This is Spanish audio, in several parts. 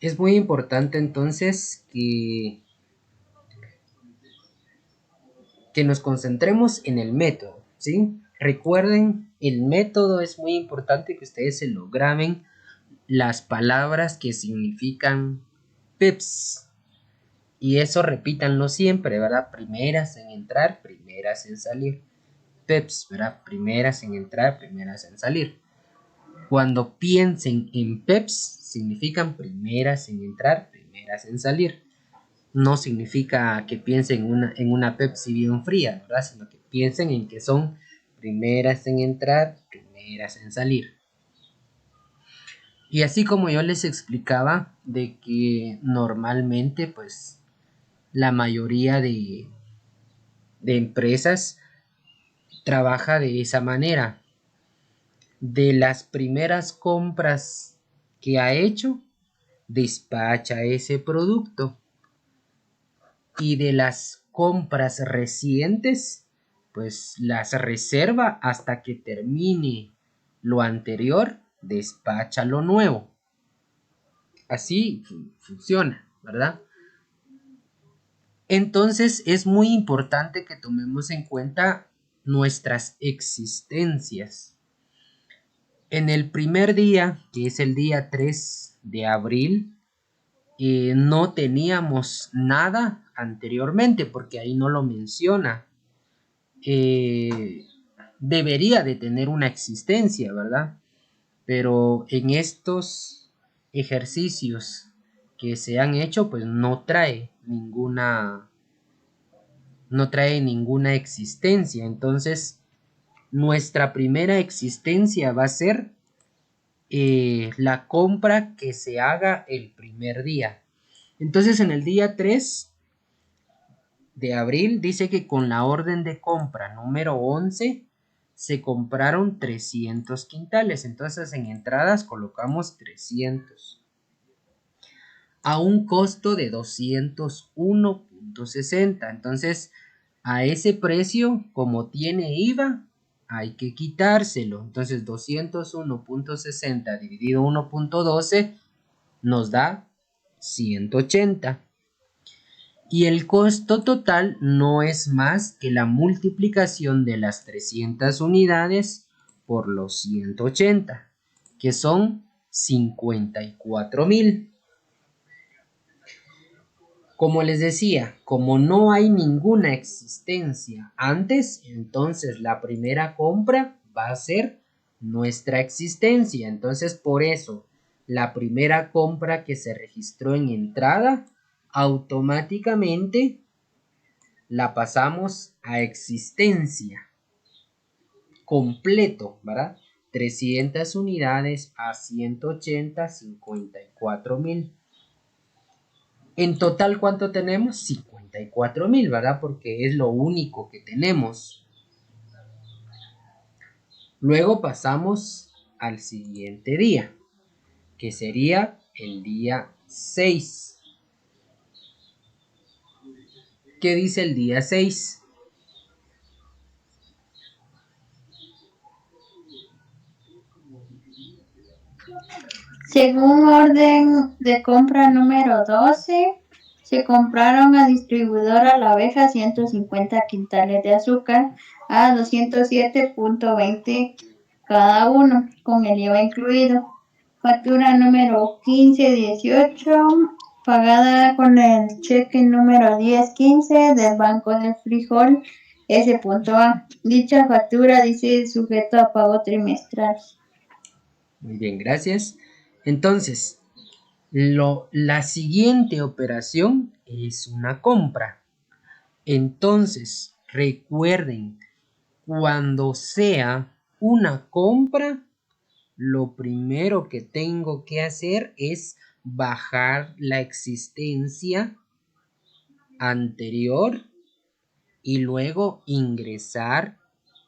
Es muy importante entonces que nos concentremos en el método, ¿sí? Recuerden, el método es muy importante que ustedes se lo graben, las palabras que significan PEPS. Y eso repítanlo siempre, ¿verdad? Primeras en entrar, primeras en salir. PEPS, ¿verdad? Primeras en entrar, primeras en salir. Cuando piensen en PEPS, significan primeras en entrar, primeras en salir. No significa que piensen en una Pepsi bien fría, ¿verdad? Sino que piensen en que son primeras en entrar, primeras en salir. Y así como yo les explicaba de que normalmente pues la mayoría de empresas trabaja de esa manera. De las primeras compras que ha hecho, despacha ese producto. Y de las compras recientes, pues las reserva hasta que termine lo anterior, despacha lo nuevo. Así funciona, ¿verdad? Entonces es muy importante que tomemos en cuenta nuestras existencias. En el primer día, que es el día 3 de abril, no teníamos nada anteriormente, porque ahí no lo menciona. Debería de tener una existencia, ¿verdad? Pero en estos ejercicios que se han hecho, pues no trae ninguna existencia. Entonces, nuestra primera existencia va a ser la compra que se haga el primer día. Entonces, en el día 3 de abril dice que con la orden de compra número 11 se compraron 300 quintales. Entonces, en entradas colocamos 300 a un costo de 201.60. Entonces, a ese precio, como tiene IVA, hay que quitárselo. Entonces, 201.60 dividido 1.12 nos da 180. Y el costo total no es más que la multiplicación de las 300 unidades por los 180, que son 54.000. Como les decía, como no hay ninguna existencia antes, entonces la primera compra va a ser nuestra existencia. Entonces, por eso, la primera compra que se registró en entrada, automáticamente la pasamos a existencia completo, ¿verdad? 300 unidades a 180, 54.000. En total, ¿cuánto tenemos? 54.000, ¿verdad? Porque es lo único que tenemos. Luego pasamos al siguiente día, que sería el día 6. ¿Qué dice el día 6? Según orden de compra número 12, se compraron a distribuidora La Abeja 150 quintales de azúcar a 207.20 cada uno, con el IVA incluido. Factura número 1518, pagada con el cheque número 1015 del Banco del Frijol S.A. Dicha factura dice sujeto a pago trimestral. Muy bien, gracias. Entonces, la siguiente operación es una compra. Entonces, recuerden, cuando sea una compra, lo primero que tengo que hacer es bajar la existencia anterior y luego ingresar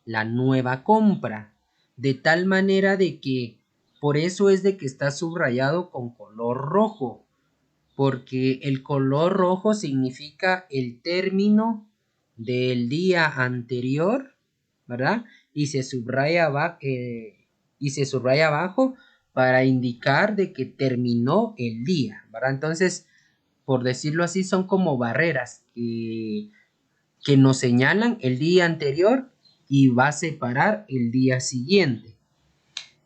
la nueva compra. De tal manera de que, por eso es de que está subrayado con color rojo, porque el color rojo significa el término del día anterior, ¿verdad? Y se subraya abajo para indicar de que terminó el día, ¿verdad? Entonces, por decirlo así, son como barreras que nos señalan el día anterior y va a separar el día siguiente.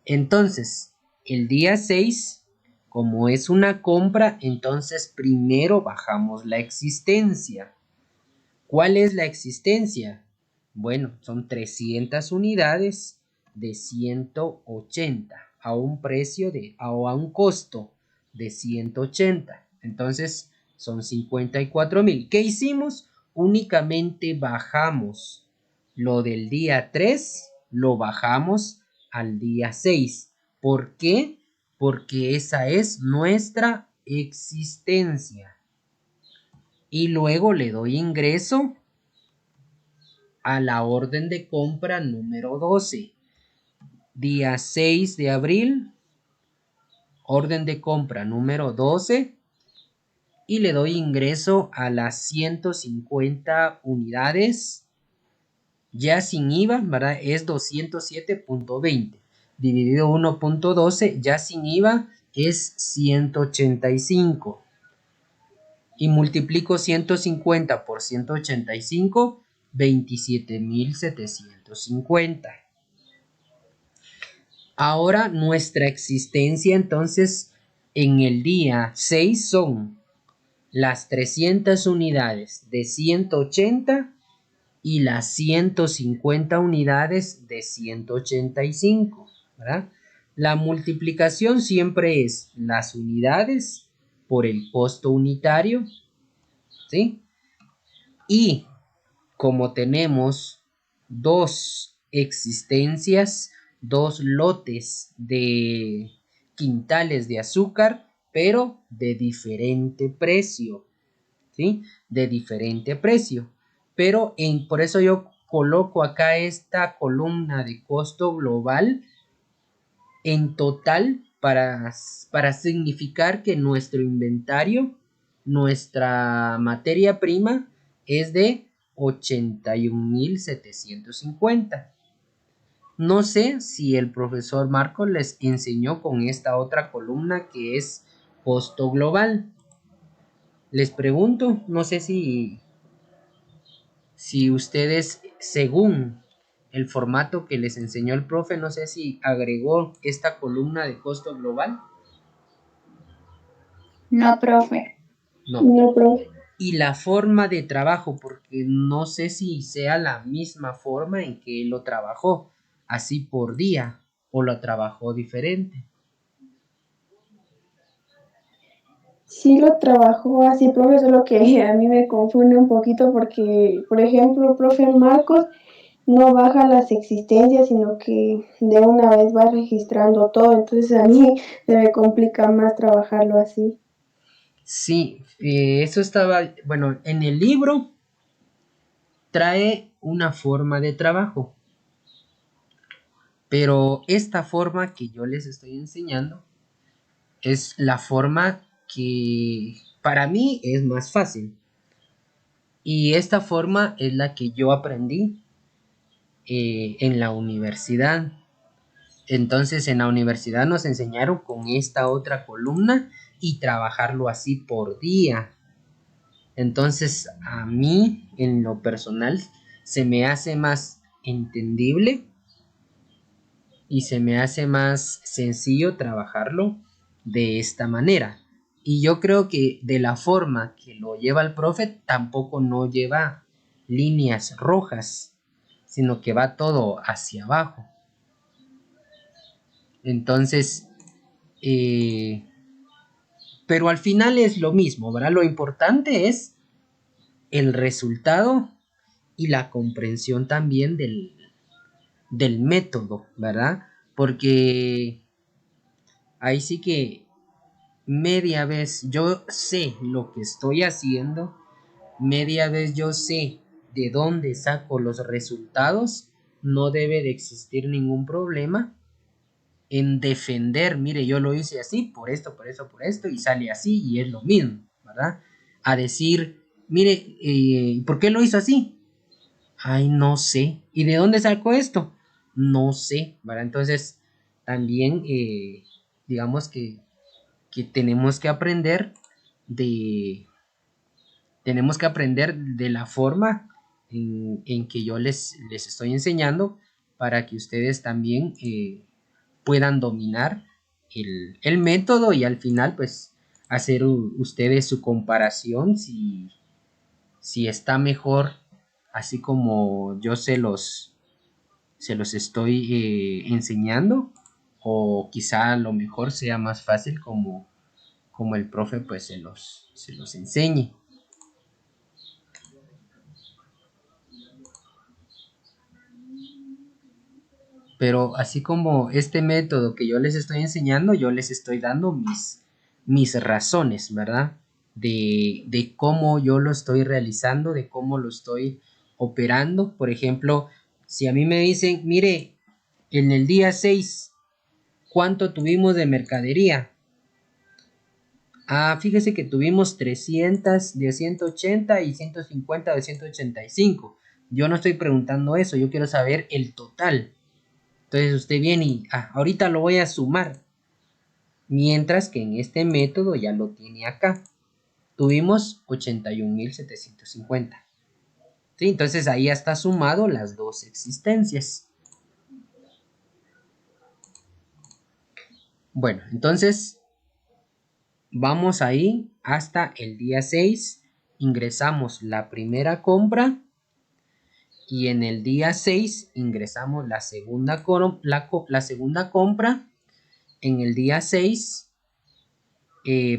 Entonces, el día 6, como es una compra, entonces primero bajamos la existencia. ¿Cuál es la existencia? Bueno, son 300 unidades de 180 a un precio o a un costo de 180. Entonces son 54,000. ¿Qué hicimos? Únicamente bajamos lo del día 3, lo bajamos al día 6. ¿Por qué? Porque esa es nuestra existencia. Y luego le doy ingreso a la orden de compra número 12. Día 6 de abril, orden de compra número 12. Y le doy ingreso a las 150 unidades. Ya sin IVA, ¿verdad? Es 207.20. Dividido 1.12, ya sin IVA es 185. Y multiplico 150 por 185, 27,750. Ahora nuestra existencia entonces en el día 6 son las 300 unidades de 180 y las 150 unidades de 185, ¿verdad? La multiplicación siempre es las unidades por el costo unitario, ¿sí? Y como tenemos dos existencias, dos lotes de quintales de azúcar, pero de diferente precio, ¿sí? De diferente precio. Pero por eso yo coloco acá esta columna de costo global en total para significar que nuestro inventario, nuestra materia prima es de 81,750. No sé si el profesor Marcos les enseñó con esta otra columna que es costo global. Les pregunto, no sé si ustedes, según el formato que les enseñó el profe, no sé si agregó esta columna de costo global. No, profe. No. No, profe. Y la forma de trabajo, porque no sé si sea la misma forma en que él lo trabajó, así por día, o lo trabajó diferente. Sí lo trabajó así, profe, solo que a mí me confunde un poquito porque, por ejemplo, profe Marcos no baja las existencias, sino que de una vez va registrando todo, entonces a mí se me complica más trabajarlo así. Sí, eso estaba, bueno, en el libro trae una forma de trabajo, pero esta forma que yo les estoy enseñando es la forma que para mí es más fácil. Y esta forma es la que yo aprendí en la universidad. Entonces en la universidad nos enseñaron con esta otra columna y trabajarlo así por día. Entonces a mí en lo personal se me hace más entendible y se me hace más sencillo trabajarlo de esta manera. Y yo creo que de la forma que lo lleva el profe tampoco no lleva líneas rojas, sino que va todo hacia abajo. Entonces, pero al final es lo mismo, ¿verdad? Lo importante es el resultado y la comprensión también del método, ¿verdad? Porque ahí sí que media vez yo sé lo que estoy haciendo, media vez yo sé de dónde saco los resultados, no debe de existir ningún problema en defender, mire, yo lo hice así, por esto, por eso, por esto, y sale así, y es lo mismo, ¿verdad? A decir, mire, ¿por qué lo hizo así? Ay, no sé. ¿Y de dónde sacó esto? No sé, ¿verdad? Entonces, también digamos que tenemos que aprender de la forma en que yo les estoy enseñando para que ustedes también puedan dominar el método y al final pues hacer ustedes su comparación si está mejor así como yo se los estoy enseñando o quizá a lo mejor sea más fácil como el profe pues se los enseñe. Pero así como este método que yo les estoy enseñando, yo les estoy dando mis razones, ¿verdad? De cómo yo lo estoy realizando, de cómo lo estoy operando. Por ejemplo, si a mí me dicen, mire, en el día 6, ¿cuánto tuvimos de mercadería? Ah, fíjese que tuvimos 300 de 180 y 150 de 185. Yo no estoy preguntando eso, yo quiero saber el total. Entonces usted viene y ahorita lo voy a sumar. Mientras que en este método ya lo tiene acá. Tuvimos 81.750. ¿Sí? Entonces ahí ya está sumado las dos existencias. Bueno, entonces vamos ahí hasta el día 6. Ingresamos la primera compra. Y en el día 6 ingresamos la segunda compra. En el día 6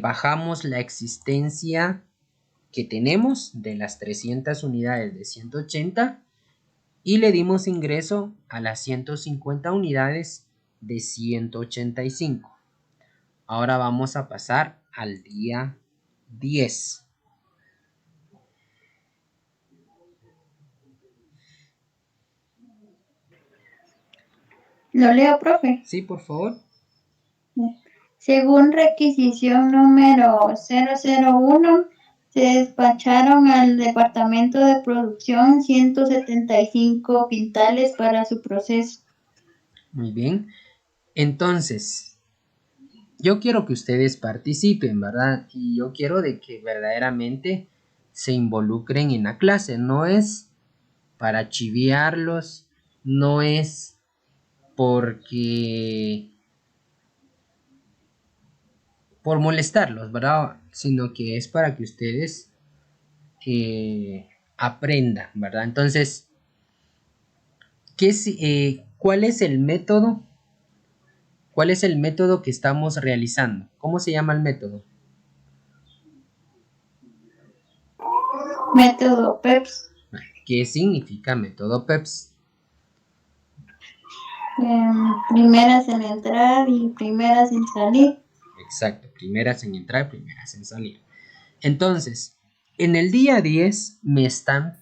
bajamos la existencia que tenemos de las 300 unidades de 180 y le dimos ingreso a las 150 unidades de 185. Ahora vamos a pasar al día 10. Lo leo, profe. Sí, por favor. Según requisición número 001, se despacharon al departamento de producción 175 quintales para su proceso. Muy bien. Entonces, yo quiero que ustedes participen, ¿verdad? Y yo quiero de que verdaderamente se involucren en la clase. No es para chiviarlos, no es porque por molestarlos, ¿verdad? Sino que es para que ustedes aprendan, ¿verdad? Entonces, ¿cuál es el método? ¿Cuál es el método que estamos realizando? ¿Cómo se llama el método? Método PEPS. ¿Qué significa método PEPS? Primeras en entrar y primeras en salir. Exacto, primeras en entrar, primeras en salir. Entonces, en el día 10 me están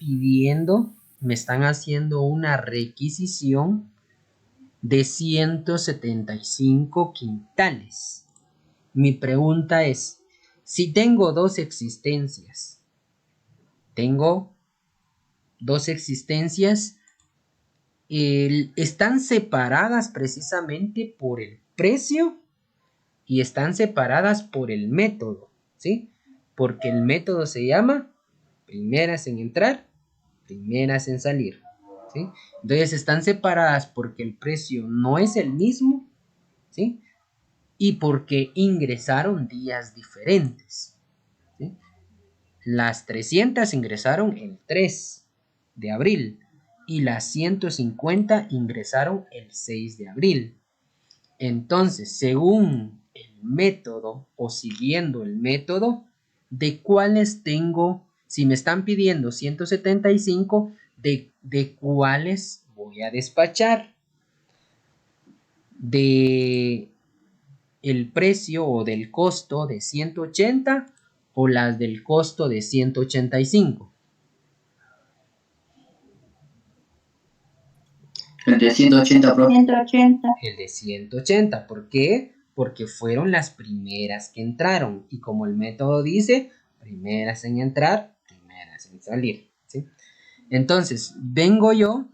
haciendo una requisición de 175 quintales. Mi pregunta es, si tengo dos existencias, están separadas precisamente por el precio y están separadas por el método, ¿sí? Porque el método se llama primeras en entrar, primeras en salir, ¿sí? Entonces están separadas porque el precio no es el mismo, ¿sí? Y porque ingresaron días diferentes, ¿sí? Las 300 ingresaron el 3 de abril y las 150 ingresaron el 6 de abril. Entonces, según el método o siguiendo el método, ¿de cuáles tengo? Si me están pidiendo 175, ¿de cuáles voy a despachar? ¿De el precio o del costo de 180 o las del costo de 185? El de 180, profe. 180. El de 180. ¿Por qué? Porque fueron las primeras que entraron. Y como el método dice, primeras en entrar, primeras en salir, ¿sí? Entonces, vengo yo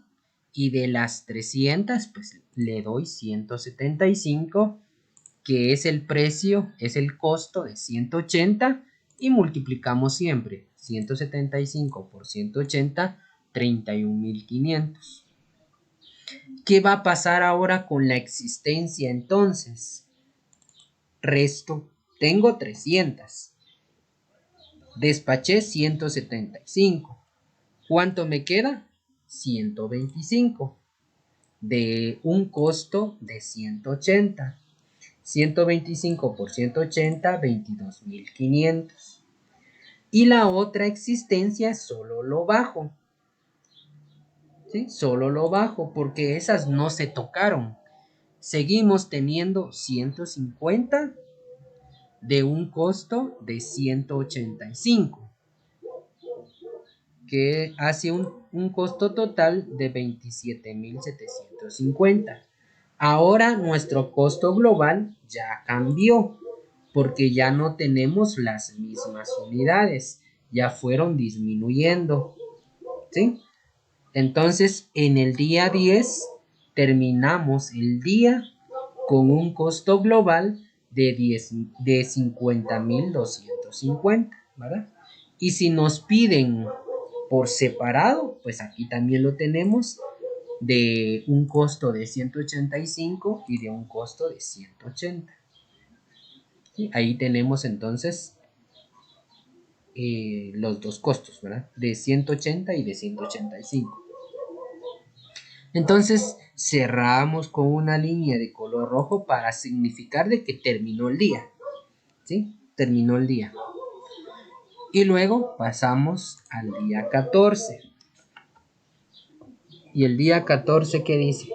y de las 300, pues le doy 175 que es el precio, es el costo de 180 y multiplicamos siempre 175 por 180, 31.500. ¿Qué va a pasar ahora con la existencia entonces? Resto, tengo 300, despaché 175. ¿Cuánto me queda? 125 de un costo de 180. 125 por 180, 22.500. Y la otra existencia solo lo bajo. ¿Sí? Solo lo bajo porque esas no se tocaron. Seguimos teniendo 150 de un costo de 185, que hace un costo total de 27.750. Ahora nuestro costo global ya cambió porque ya no tenemos las mismas unidades, ya fueron disminuyendo, ¿sí? Entonces en el día 10 terminamos el día con un costo global de 50.250, ¿verdad? Y si nos piden por separado, pues aquí también lo tenemos de un costo de 185 y de un costo de 180. ¿Sí? Ahí tenemos entonces los dos costos, ¿verdad? De 180 y de 185. Entonces cerramos con una línea de color rojo para significar de que terminó el día, ¿sí? Terminó el día. Y luego pasamos al día 14. ¿Y el día 14 qué dice?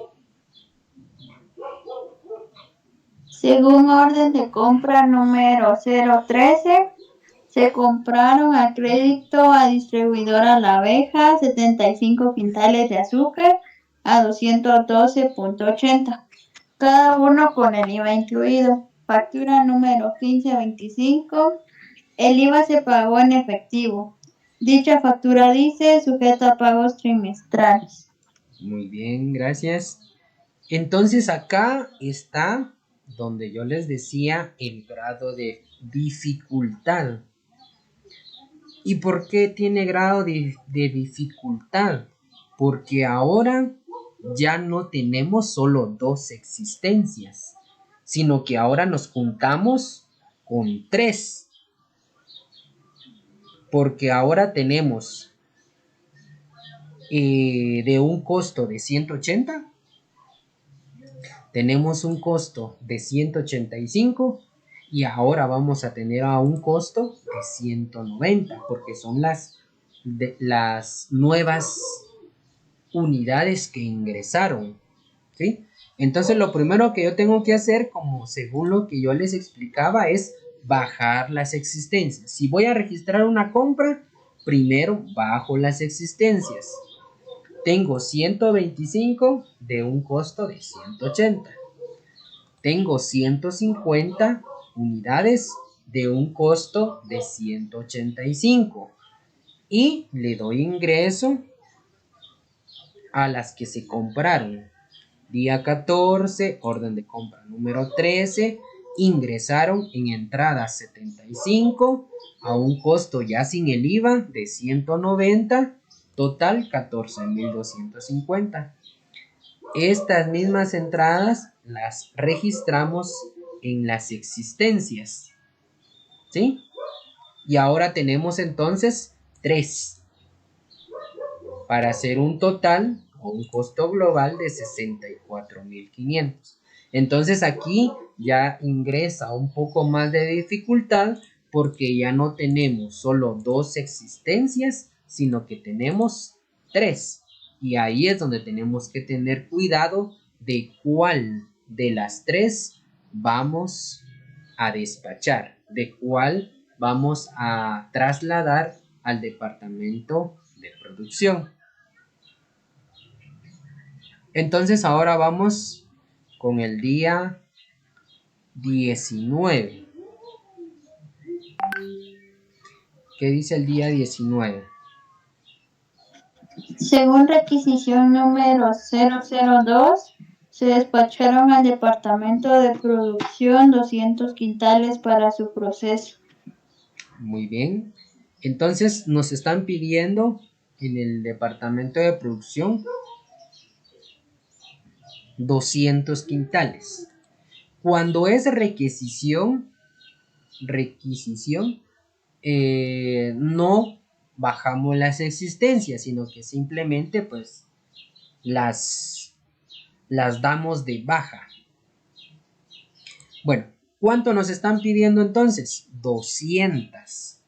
Según orden de compra número 013, se compraron a crédito a distribuidora La Abeja 75 quintales de azúcar a 212.80, cada uno con el IVA incluido. Factura número 1525. El IVA se pagó en efectivo. Dicha factura dice sujeta a pagos trimestrales. Muy bien, gracias. Entonces acá está donde yo les decía el grado de dificultad. ¿Y por qué tiene grado de dificultad? Porque ahora ya no tenemos solo dos existencias, sino que ahora nos juntamos con tres. Porque ahora tenemos de un costo de 180, tenemos un costo de 185 y ahora vamos a tener a un costo de 190 porque son las nuevas unidades que ingresaron, ¿sí? Entonces lo primero que yo tengo que hacer, como según lo que yo les explicaba, es bajar las existencias. Si voy a registrar una compra, primero bajo las existencias. Tengo 125 de un costo de 180. Tengo 150 unidades de un costo de 185. Y le doy ingreso a las que se compraron. Día 14, orden de compra número 13, ingresaron en entrada 75 a un costo ya sin el IVA de 190, total 14.250. Estas mismas entradas las registramos en las existencias, ¿sí? Y ahora tenemos entonces 3 para hacer un total o un costo global de 64.500. Entonces aquí ya ingresa un poco más de dificultad porque ya no tenemos solo dos existencias, sino que tenemos 3. Y ahí es donde tenemos que tener cuidado de cuál de las 3 vamos a despachar, de cuál vamos a trasladar al departamento de producción. Entonces ahora vamos con el día 19. ¿Qué dice el día 19? Según requisición número 002, Se despacharon al departamento de producción 200 quintales para su proceso. Muy bien. Entonces nos están pidiendo en el departamento de producción 200 quintales. Cuando es requisición, no bajamos las existencias, sino que simplemente pues las damos de baja. Bueno, ¿cuánto nos están pidiendo entonces? 200.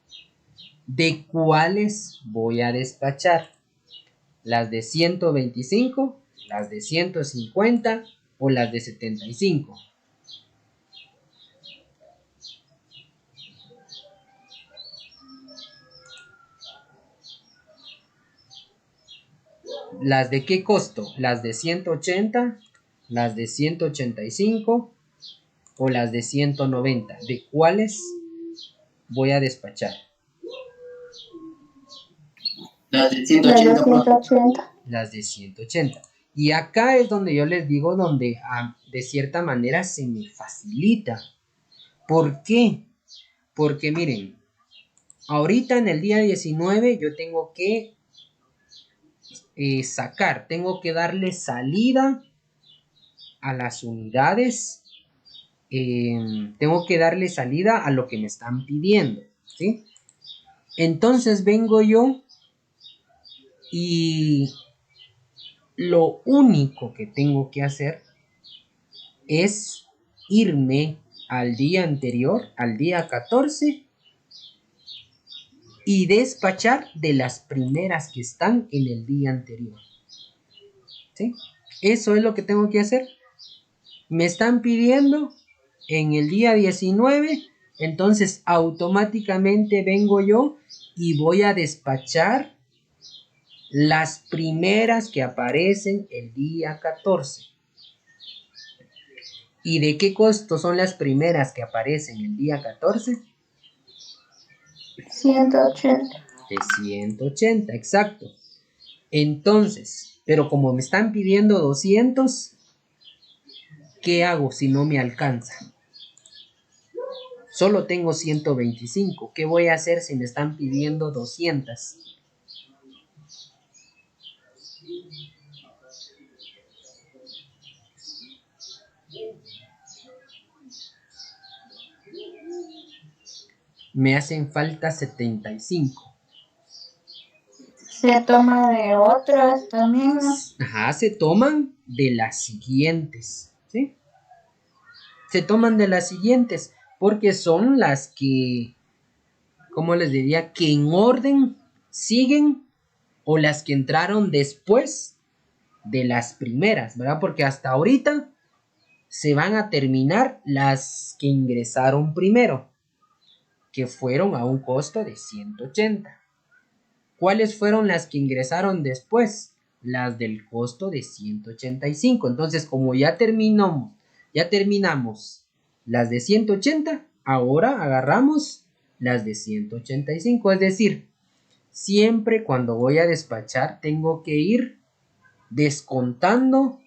¿De cuáles voy a despachar? ¿Las de 125, las de 150 o las de 75? ¿Las de qué costo? ¿Las de 180, las de 185 o las de 190? ¿De cuáles voy a despachar? Las de La de 180, profe. 180. Las de 180. Y acá es donde yo les digo, donde de cierta manera se me facilita. ¿Por qué? Porque miren, ahorita en el día 19 yo tengo que tengo que darle salida a las unidades, tengo que darle salida a lo que me están pidiendo, ¿sí? Entonces vengo yo y lo único que tengo que hacer es irme al día anterior, al día 14, y despachar de las primeras que están en el día anterior, ¿sí? Eso es lo que tengo que hacer. Me están pidiendo en el día 19, entonces automáticamente vengo yo y voy a despachar las primeras que aparecen el día 14. ¿Y de qué costo son las primeras que aparecen el día 14? 180. De 180, exacto. Entonces, pero como me están pidiendo 200, ¿qué hago si no me alcanza? Solo tengo 125. ¿Qué voy a hacer si me están pidiendo 200? Me hacen falta 75. Se toma de otras también, ¿no? Ajá, se toman de las siguientes, ¿sí? Se toman de las siguientes porque son las que, ¿cómo les diría? Que en orden siguen o las que entraron después de las primeras, ¿verdad? Porque hasta ahorita se van a terminar las que ingresaron primero, que fueron a un costo de 180. ¿Cuáles fueron las que ingresaron después? Las del costo de 185. Entonces, como ya terminamos las de 180, ahora agarramos las de 185. Es decir, siempre cuando voy a despachar tengo que ir descontando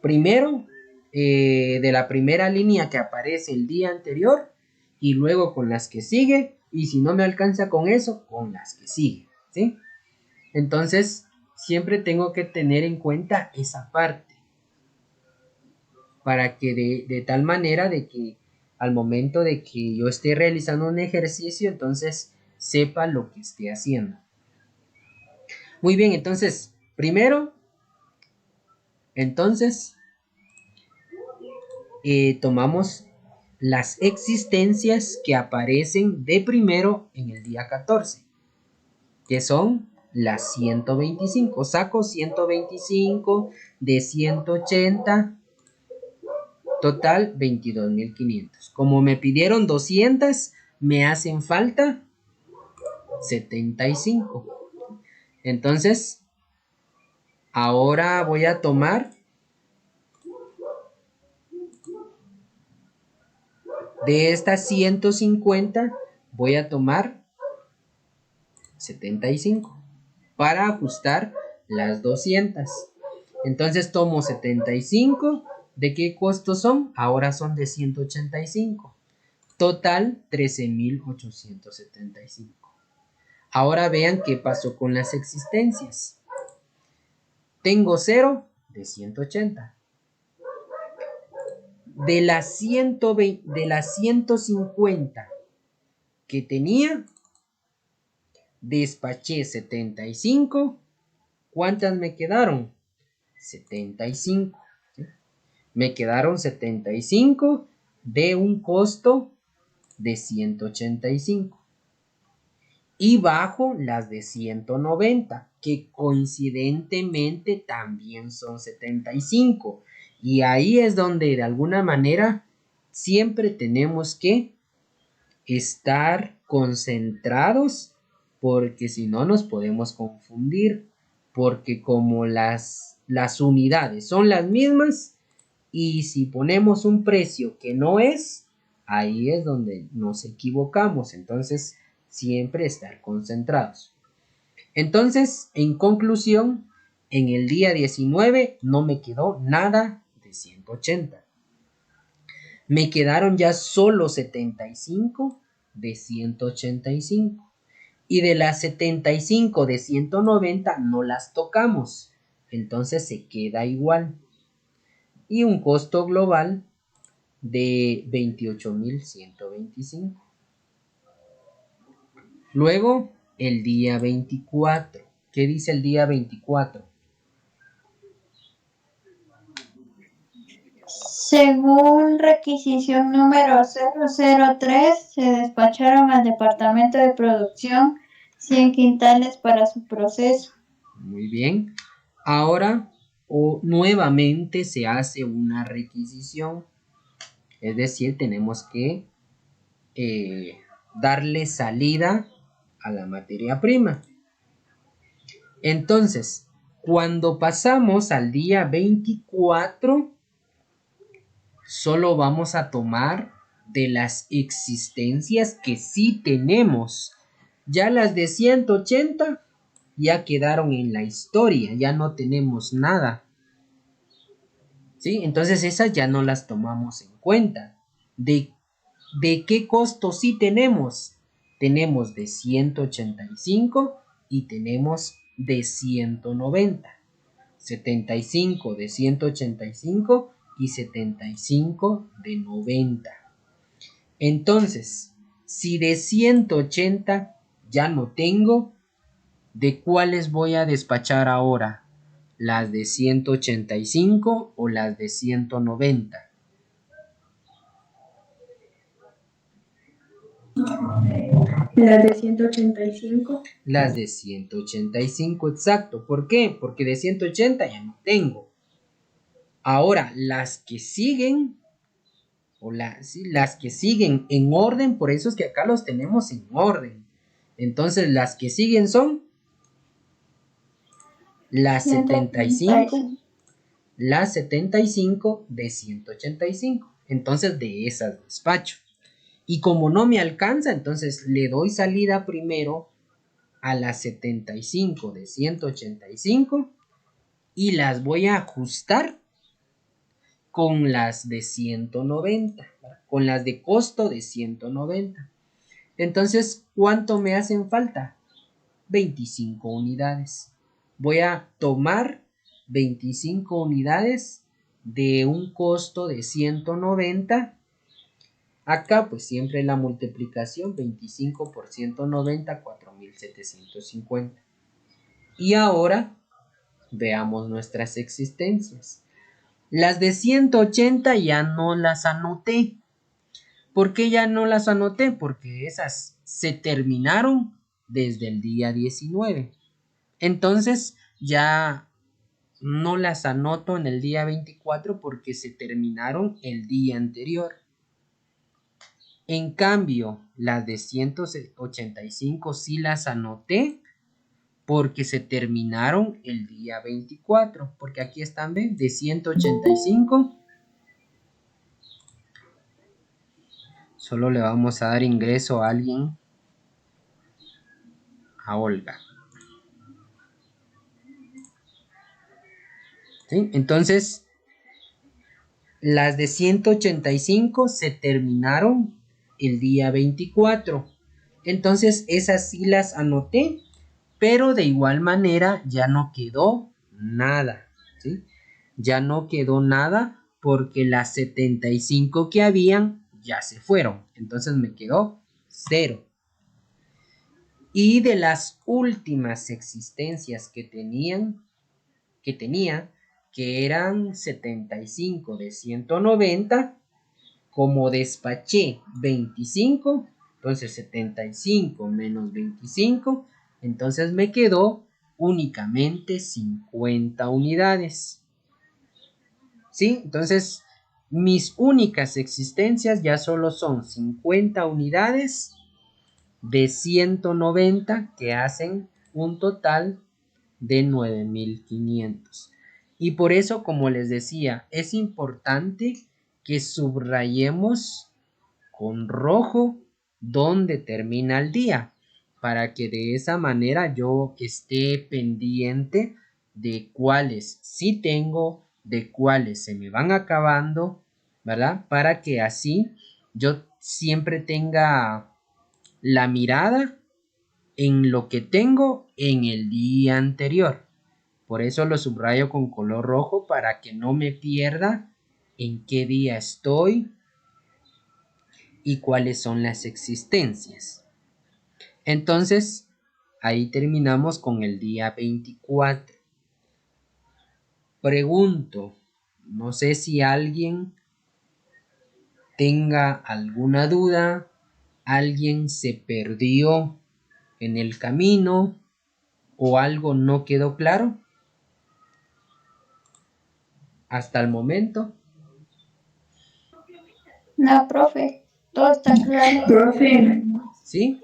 primero de la primera línea que aparece el día anterior y luego con las que sigue, y si no me alcanza con eso, con las que sigue, ¿sí? Entonces siempre tengo que tener en cuenta esa parte para que de tal manera de que al momento de que yo esté realizando un ejercicio, entonces sepa lo que esté haciendo. Muy bien, entonces primero, entonces tomamos las existencias que aparecen de primero en el día 14, que son las 125. Saco 125 de 180, total 22.500. Como me pidieron 200, me hacen falta 75. Entonces, ahora voy a tomar de estas 150, voy a tomar 75 para ajustar las 200. Entonces tomo 75. ¿De qué costo son? Ahora son de 185. Total 13.875. Ahora vean qué pasó con las existencias. Tengo 0 de 180. De las 120, de las 150 que tenía, despaché 75. ¿Cuántas me quedaron? 75. ¿Sí? Me quedaron 75 de un costo de 185. Y bajo las de 190, que coincidentemente también son 75. Y ahí es donde de alguna manera siempre tenemos que estar concentrados, porque si no nos podemos confundir, porque como las unidades son las mismas, y si ponemos un precio que no es, ahí es donde nos equivocamos. Entonces siempre estar concentrados. Entonces, en conclusión, en el día 19 no me quedó nada de 180. Me quedaron ya solo 75 de 185. Y de las 75 de 190 no las tocamos. Entonces se queda igual. Y un costo global de 28.125. Luego, el día 24. ¿Qué dice el día 24? Según requisición número 003, se despacharon al departamento de producción 100 quintales para su proceso. Muy bien. Ahora nuevamente se hace una requisición. Es decir, tenemos que darle salida a la materia prima. Entonces, cuando pasamos al día 24, solo vamos a tomar de las existencias que sí tenemos. Ya las de 180 ya quedaron en la historia, ya no tenemos nada. ¿Sí? Entonces esas ya no las tomamos en cuenta. ¿De qué costo sí tenemos? Tenemos de 185 y tenemos de 190. 75 de 185 y 75 de 90. Entonces, si de 180 ya no tengo, ¿de cuáles voy a despachar ahora? ¿Las de 185 o las de 190? Las de 185. Las de 185, exacto. ¿Por qué? Porque de 180 ya no tengo. Ahora, las que siguen, sí, las que siguen en orden, por eso es que acá los tenemos en orden. Entonces, las que siguen son las 75, las 75 de 185. Entonces, de esas despacho. Y como no me alcanza, entonces le doy salida primero a las 75 de 185 y las voy a ajustar con las de 190, con las de costo de 190. Entonces, ¿cuánto me hacen falta? 25 unidades. Voy a tomar 25 unidades de un costo de 190. Acá pues siempre la multiplicación 25 por 190, 4.750. Y ahora veamos nuestras existencias. Las de 180 ya no las anoté. ¿Por qué ya no las anoté? Porque esas se terminaron desde el día 19. Entonces ya no las anoto en el día 24 porque se terminaron el día anterior. En cambio, las de 185 sí las anoté porque se terminaron el día 24. Porque aquí están, ¿ven? De 185. Solo le vamos a dar ingreso a alguien. A Olga. ¿sí? Entonces, las de 185 se terminaron el día 24. Entonces, esas sí las anoté, pero de igual manera ya no quedó nada, ¿sí? Ya no quedó nada porque las 75 que habían ya se fueron. Entonces me quedó 0. Y de las últimas existencias que tenía, que eran 75 de 190, como despaché 25, entonces 75 menos 25, entonces me quedó únicamente 50 unidades. ¿Sí? Entonces, mis únicas existencias ya solo son 50 unidades de 190 que hacen un total de 9500. Y por eso, como les decía, es importante que subrayemos con rojo donde termina el día, para que de esa manera yo esté pendiente de cuáles sí tengo, de cuáles se me van acabando, ¿verdad? Para que así yo siempre tenga la mirada en lo que tengo en el día anterior. Por eso lo subrayo con color rojo para que no me pierda en qué día estoy y cuáles son las existencias. Entonces, ahí terminamos con el día 24. Pregunto, no sé si alguien tenga alguna duda, alguien se perdió en el camino o algo no quedó claro hasta el momento. No, profe, todo está claro. Profe, ¿Sí?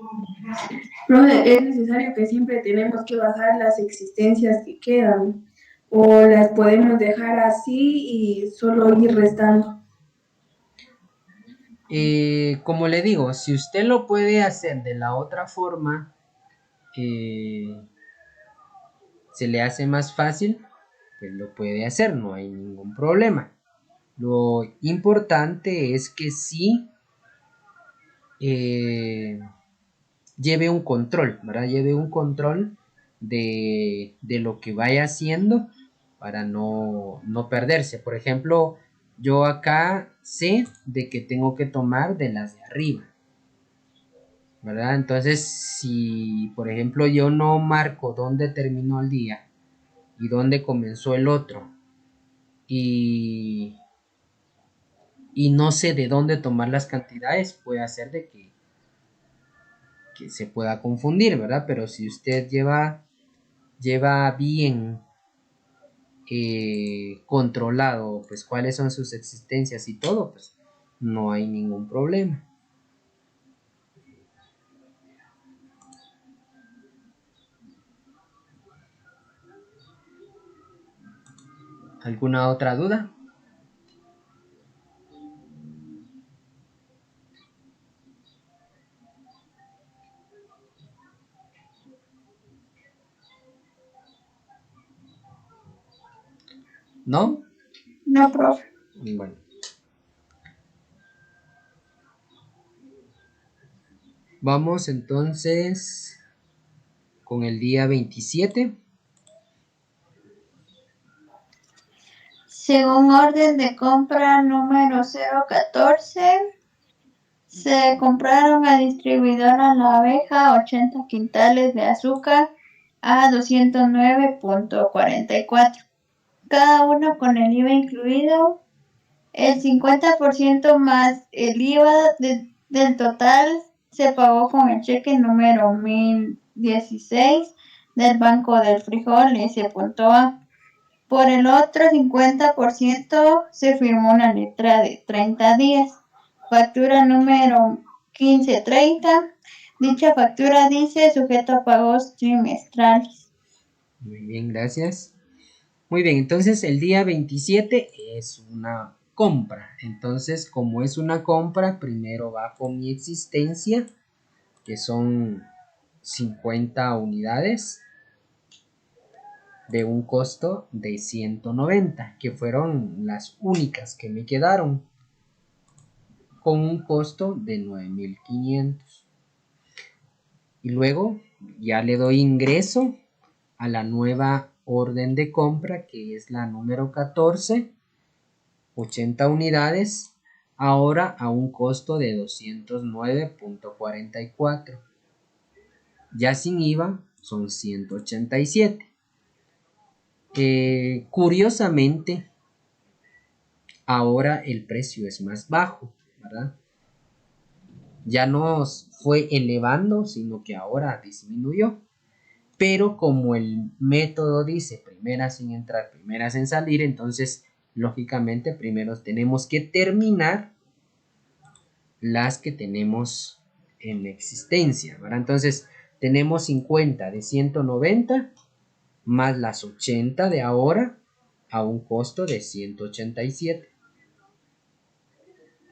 profe, es necesario que siempre tenemos que bajar las existencias que quedan o las podemos dejar así y solo ir restando. Como le digo, si usted lo puede hacer de la otra forma, se le hace más fácil, pues lo puede hacer, no hay ningún problema. Lo importante es que sí lleve un control, ¿verdad? Lleve un control de lo que vaya haciendo para no perderse. Por ejemplo, yo acá sé de que tengo que tomar de las de arriba, ¿verdad? Entonces, si por ejemplo yo no marco dónde terminó el día y dónde comenzó el otro, y, y no sé de dónde tomar las cantidades, puede hacer de que se pueda confundir, ¿verdad? Pero si usted lleva bien controlado, pues cuáles son sus existencias y todo, pues no hay ningún problema. ¿Alguna otra duda? ¿No? No, profe. Bueno. Vamos entonces con el día 27. Según orden de compra número 014, se compraron a distribuidora La Abeja 80 quintales de azúcar a 209.44, cada uno con el IVA incluido. El 50% más el IVA del total se pagó con el cheque número 1016 del Banco del Frijol S.A. Por el otro 50% se firmó una letra de 30 días. Factura número 1530. Dicha factura dice sujeto a pagos trimestrales. Muy bien, gracias. Muy bien, entonces el día 27 es una compra. Entonces, como es una compra, primero bajo mi existencia, que son 50 unidades. de un costo de 190, que fueron las únicas que me quedaron, con un costo de 9.500. Y luego ya le doy ingreso a la nueva orden de compra, que es la número 14, 80 unidades, ahora a un costo de 209.44. Ya sin IVA son 187. Curiosamente, ahora el precio es más bajo, ¿verdad? Ya no fue elevando, sino que ahora disminuyó. Pero como el método dice primeras sin entrar, primeras en salir, entonces lógicamente primero tenemos que terminar las que tenemos en existencia, ¿verdad? Entonces tenemos 50 de 190 más las 80 de ahora a un costo de 187,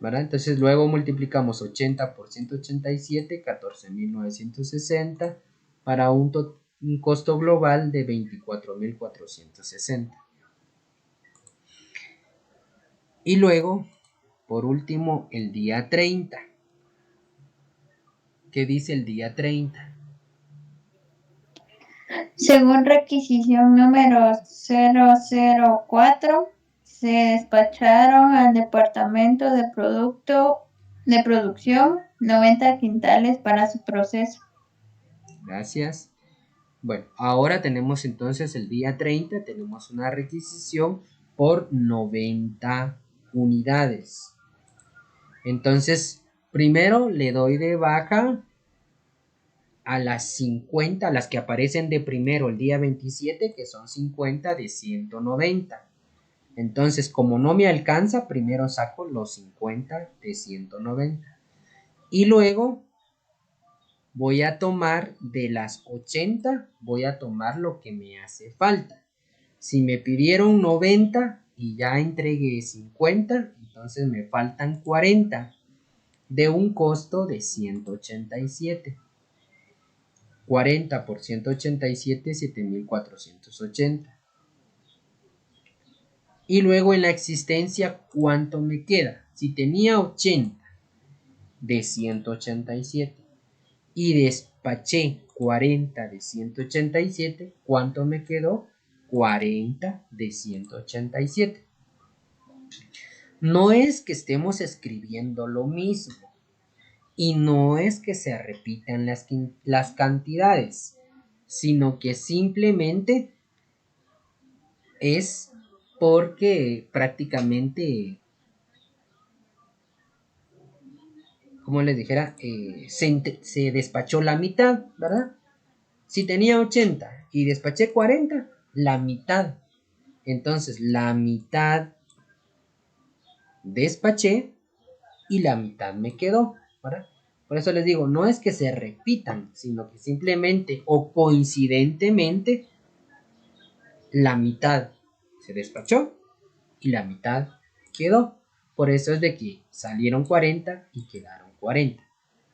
¿verdad? Entonces luego multiplicamos 80 por 187, 14.960, para un costo global de 24.460. Y luego, por último, el día 30. ¿Qué dice el día 30? Según requisición número 004, se despacharon al departamento de producción 90 quintales para su proceso. Gracias. Bueno, ahora tenemos entonces el día 30, tenemos una requisición por 90 unidades. Entonces, primero le doy de baja a las 50, a las que aparecen de primero el día 27, que son 50 de 190. Entonces, como no me alcanza, primero saco los 50 de 190. Y luego voy a tomar de las 80, voy a tomar lo que me hace falta. Si me pidieron 90 y ya entregué 50, entonces me faltan 40 de un costo de 187. 40 por 187, 7.480. Y luego en la existencia, ¿cuánto me queda? Si tenía 80 de 187 y despaché 40 de 187, ¿cuánto me quedó? 40 de 187. No es que estemos escribiendo lo mismo y no es que se repitan las cantidades, sino que simplemente es porque prácticamente, como les dijera, se despachó la mitad, ¿verdad? Si tenía 80 y despaché 40, la mitad. Entonces, la mitad despaché y la mitad me quedó, ¿verdad? Por eso les digo, no es que se repitan, sino que simplemente o coincidentemente la mitad se despachó y la mitad quedó. Por eso es de que salieron 40 y quedaron 40.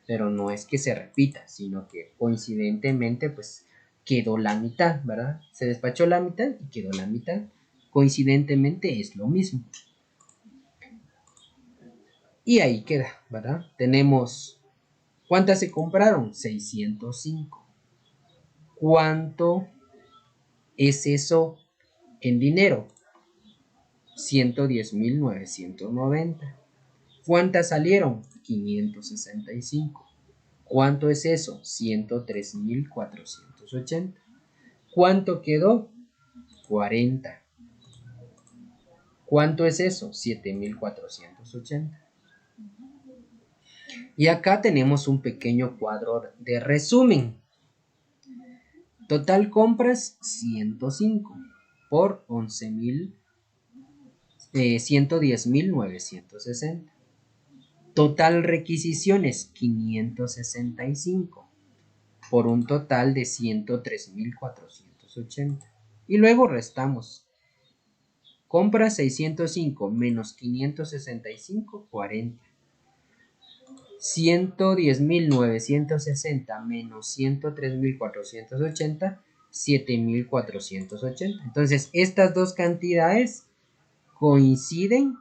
Pero no es que se repita, sino que coincidentemente pues quedó la mitad, ¿verdad? Se despachó la mitad y quedó la mitad. Coincidentemente es lo mismo. Y ahí queda, ¿verdad? Tenemos, ¿cuántas se compraron? 605. ¿Cuánto es eso en dinero? 110.990. ¿Cuántas salieron? 565. ¿Cuánto es eso? 103.480. ¿Cuánto quedó? 40. ¿Cuánto es eso? 7.480. Y acá tenemos un pequeño cuadro de resumen. Total compras 105 por 110.960. Total requisiciones 565 por un total de 103.480. Y luego restamos. Compra 605 menos 565, 40. 110.960 menos 103.480 7.480. Entonces, estas dos cantidades coinciden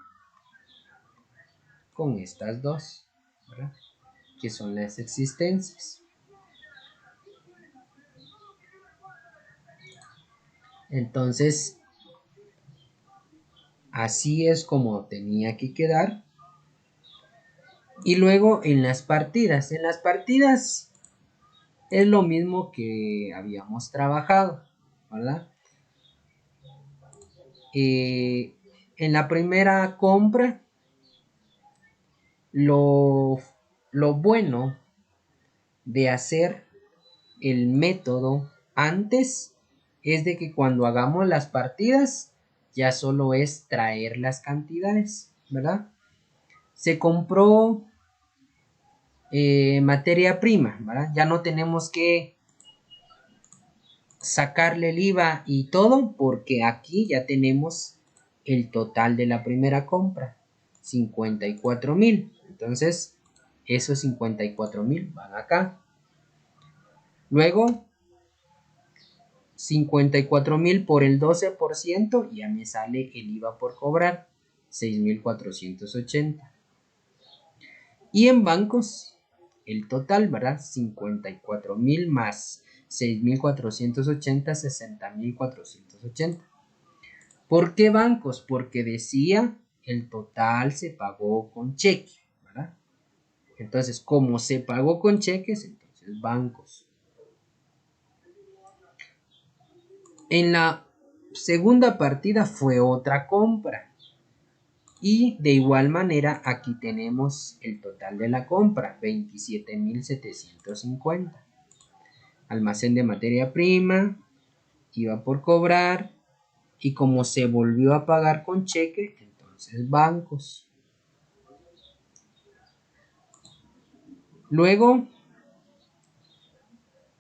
con estas dos, ¿verdad? Que son las existencias. Entonces, así es como tenía que quedar. Y luego en las partidas. En las partidas es lo mismo que habíamos trabajado, ¿verdad? En la primera compra, lo bueno de hacer el método antes es de que cuando hagamos las partidas ya solo es traer las cantidades, ¿verdad? Se compró materia prima, ¿verdad? Ya no tenemos que sacarle el IVA y todo porque aquí ya tenemos el total de la primera compra, 54,000. Entonces esos 54,000 van acá. Luego 54,000 por el 12% ya me sale el IVA por cobrar, 6,480. Y en bancos el total, ¿verdad? 54,000 más 6,480, 60,480. ¿Por qué bancos? Porque decía el total se pagó con cheque, ¿verdad? Entonces, como se pagó con cheques, entonces bancos. En la segunda partida fue otra compra. Y de igual manera aquí tenemos el total de la compra, 27,750. Almacén de materia prima, IVA por cobrar, y como se volvió a pagar con cheque, entonces bancos. Luego,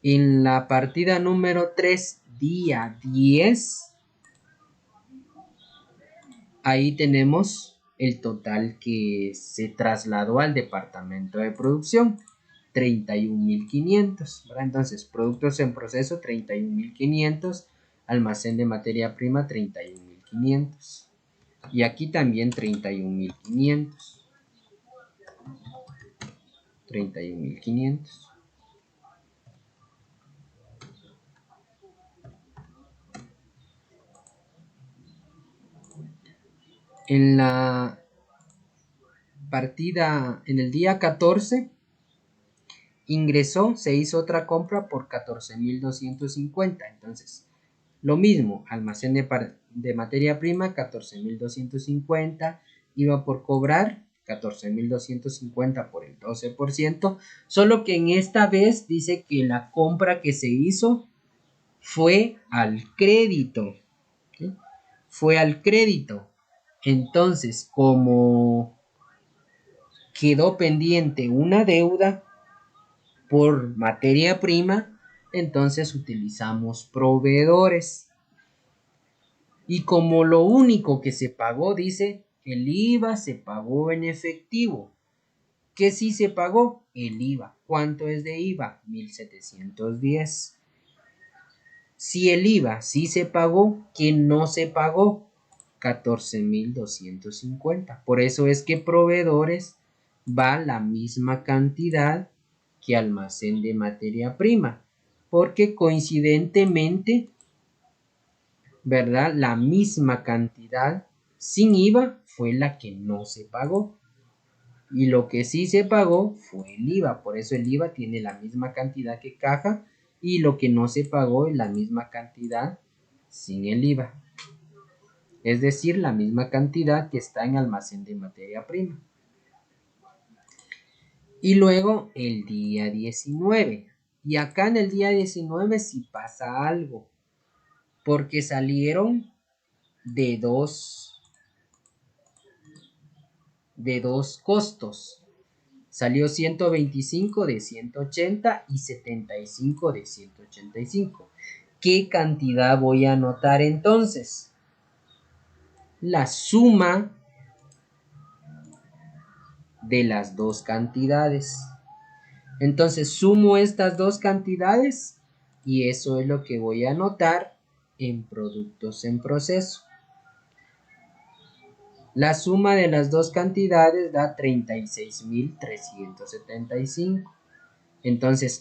en la partida número 3, día 10, ahí tenemos el total que se trasladó al departamento de producción, 31,500. Entonces, productos en proceso, 31,500. Almacén de materia prima, 31,500. Y aquí también 31,500. 31,500. En la partida, en el día 14, ingresó, se hizo otra compra por 14,250. Entonces, lo mismo, almacén de materia prima, 14,250. Iba por cobrar 14,250 por el 12%. Solo que en esta vez dice que la compra que se hizo fue al crédito. ¿Sí? Fue al crédito. Entonces, como quedó pendiente una deuda por materia prima, entonces utilizamos proveedores. Y como lo único que se pagó, dice, el IVA se pagó en efectivo. ¿Qué sí se pagó? El IVA. ¿Cuánto es de IVA? 1,710. Si el IVA sí se pagó, ¿qué no se pagó? 14,250. Por eso es que proveedores va la misma cantidad que almacén de materia prima, porque coincidentemente, ¿verdad? La misma cantidad sin IVA fue la que no se pagó. Y lo que sí se pagó fue el IVA. Por eso el IVA tiene la misma cantidad que caja y lo que no se pagó es la misma cantidad sin el IVA. Es decir, la misma cantidad que está en almacén de materia prima. Y luego el día 19. Y acá en el día 19 sí pasa algo. Porque salieron de dos costos. Salió 125 de 180 y 75 de 185. ¿Qué cantidad voy a anotar entonces? La suma de las dos cantidades. Entonces sumo estas dos cantidades y eso es lo que voy a anotar en productos en proceso. La suma de las dos cantidades da 36.375. Entonces,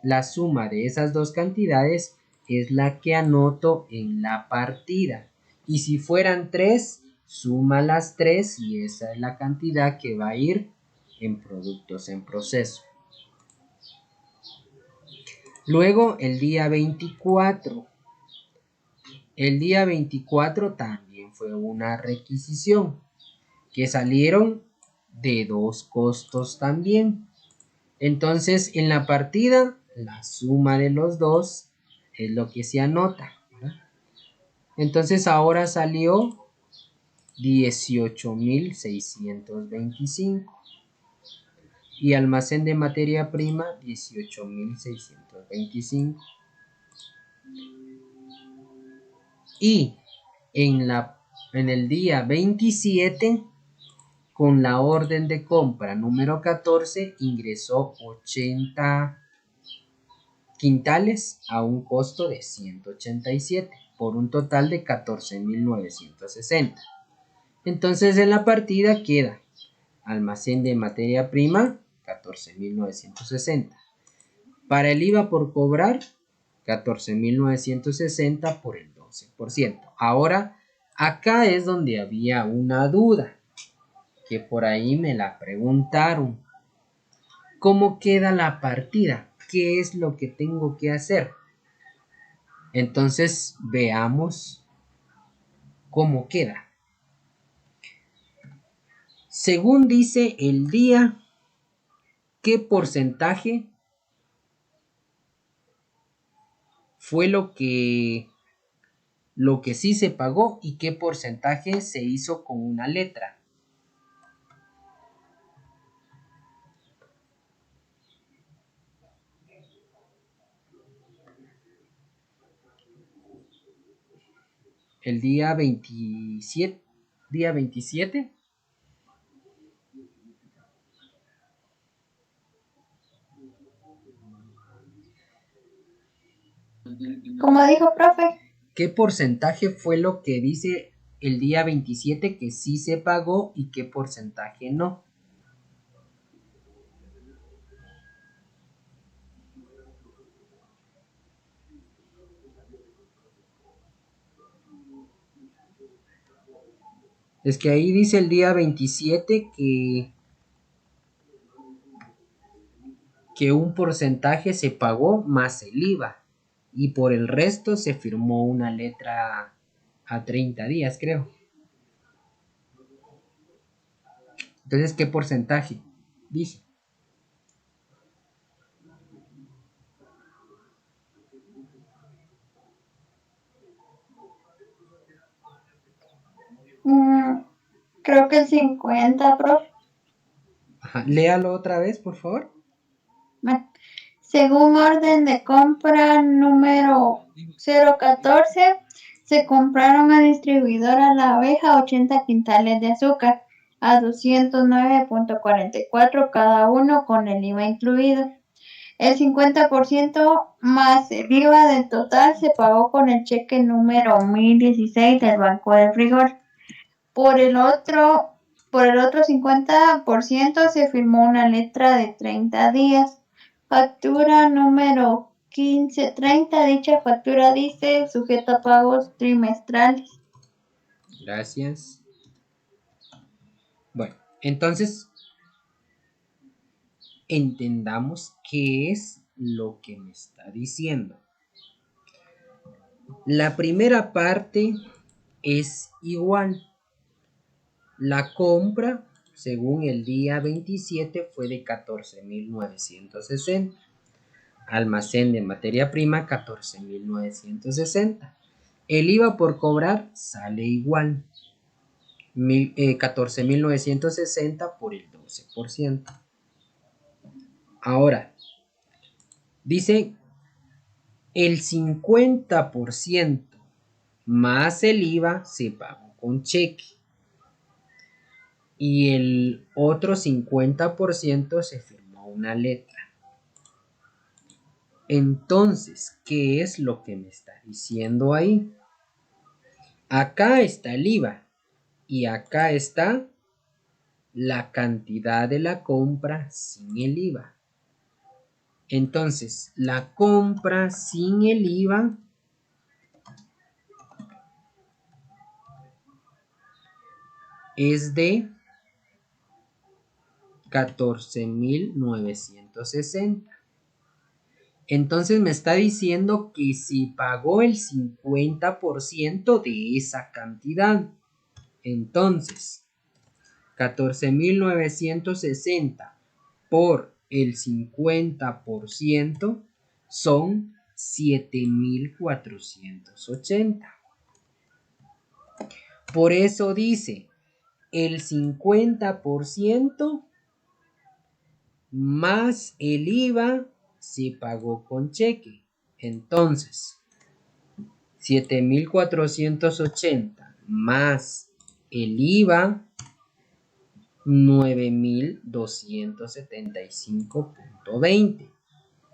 la suma de esas dos cantidades es la que anoto en la partida. Y si fueran 3, suma las 3 y esa es la cantidad que va a ir en productos en proceso. Luego, el día 24. El día 24 también fue una requisición que salieron de dos costos también. Entonces, en la partida, la suma de los dos es lo que se anota, ¿verdad? Entonces, ahora salió 18.625 y almacén de materia prima 18.625. Y en el día 27, con la orden de compra número 14, ingresó 80 quintales a un costo de 187 por un total de 14.960. Entonces en la partida queda almacén de materia prima 14.960. Para el IVA por cobrar 14.960 por el 12%. Ahora acá es donde había una duda que por ahí me la preguntaron. ¿Cómo queda la partida? ¿Qué es lo que tengo que hacer? Entonces veamos cómo queda. Según dice el día, ¿qué porcentaje fue lo que sí se pagó y qué porcentaje se hizo con una letra? El día 27. Día 27. Como dijo, profe. ¿Qué porcentaje fue lo que dice el día 27 que sí se pagó y qué porcentaje no? Es que ahí dice el día 27 que un porcentaje se pagó más el IVA y por el resto se firmó una letra a 30 días, creo. Entonces, ¿qué porcentaje? Dice. Creo que el 50, profe. Ajá, léalo otra vez, por favor. Bueno, según orden de compra número 014, se compraron a distribuidora La Abeja 80 quintales de azúcar a 209.44 cada uno con el IVA incluido. El 50% más el IVA del total se pagó con el cheque número 1016 del Banco del Rigor. Por el otro 50% se firmó una letra de 30 días. Factura número 1530. Dicha factura dice sujeta a pagos trimestrales. Gracias. Bueno, entonces entendamos qué es lo que me está diciendo. La primera parte es igual. La compra, según el día 27, fue de 14.960. Almacén de materia prima, 14.960. El IVA por cobrar sale igual. 14.960 por el 12%. Ahora, dice el 50% más el IVA se pagó con cheque. Y el otro 50% se firmó una letra. Entonces, ¿qué es lo que me está diciendo ahí? Acá está el IVA y acá está la cantidad de la compra sin el IVA. Entonces, la compra sin el IVA es de 14,960. Entonces me está diciendo que si pagó el 50% de esa cantidad. Entonces, 14,960 por el 50% son 7,480. Por eso dice, el 50% más el IVA se pagó con cheque. Entonces, 7,480 más el IVA, 9,275,20.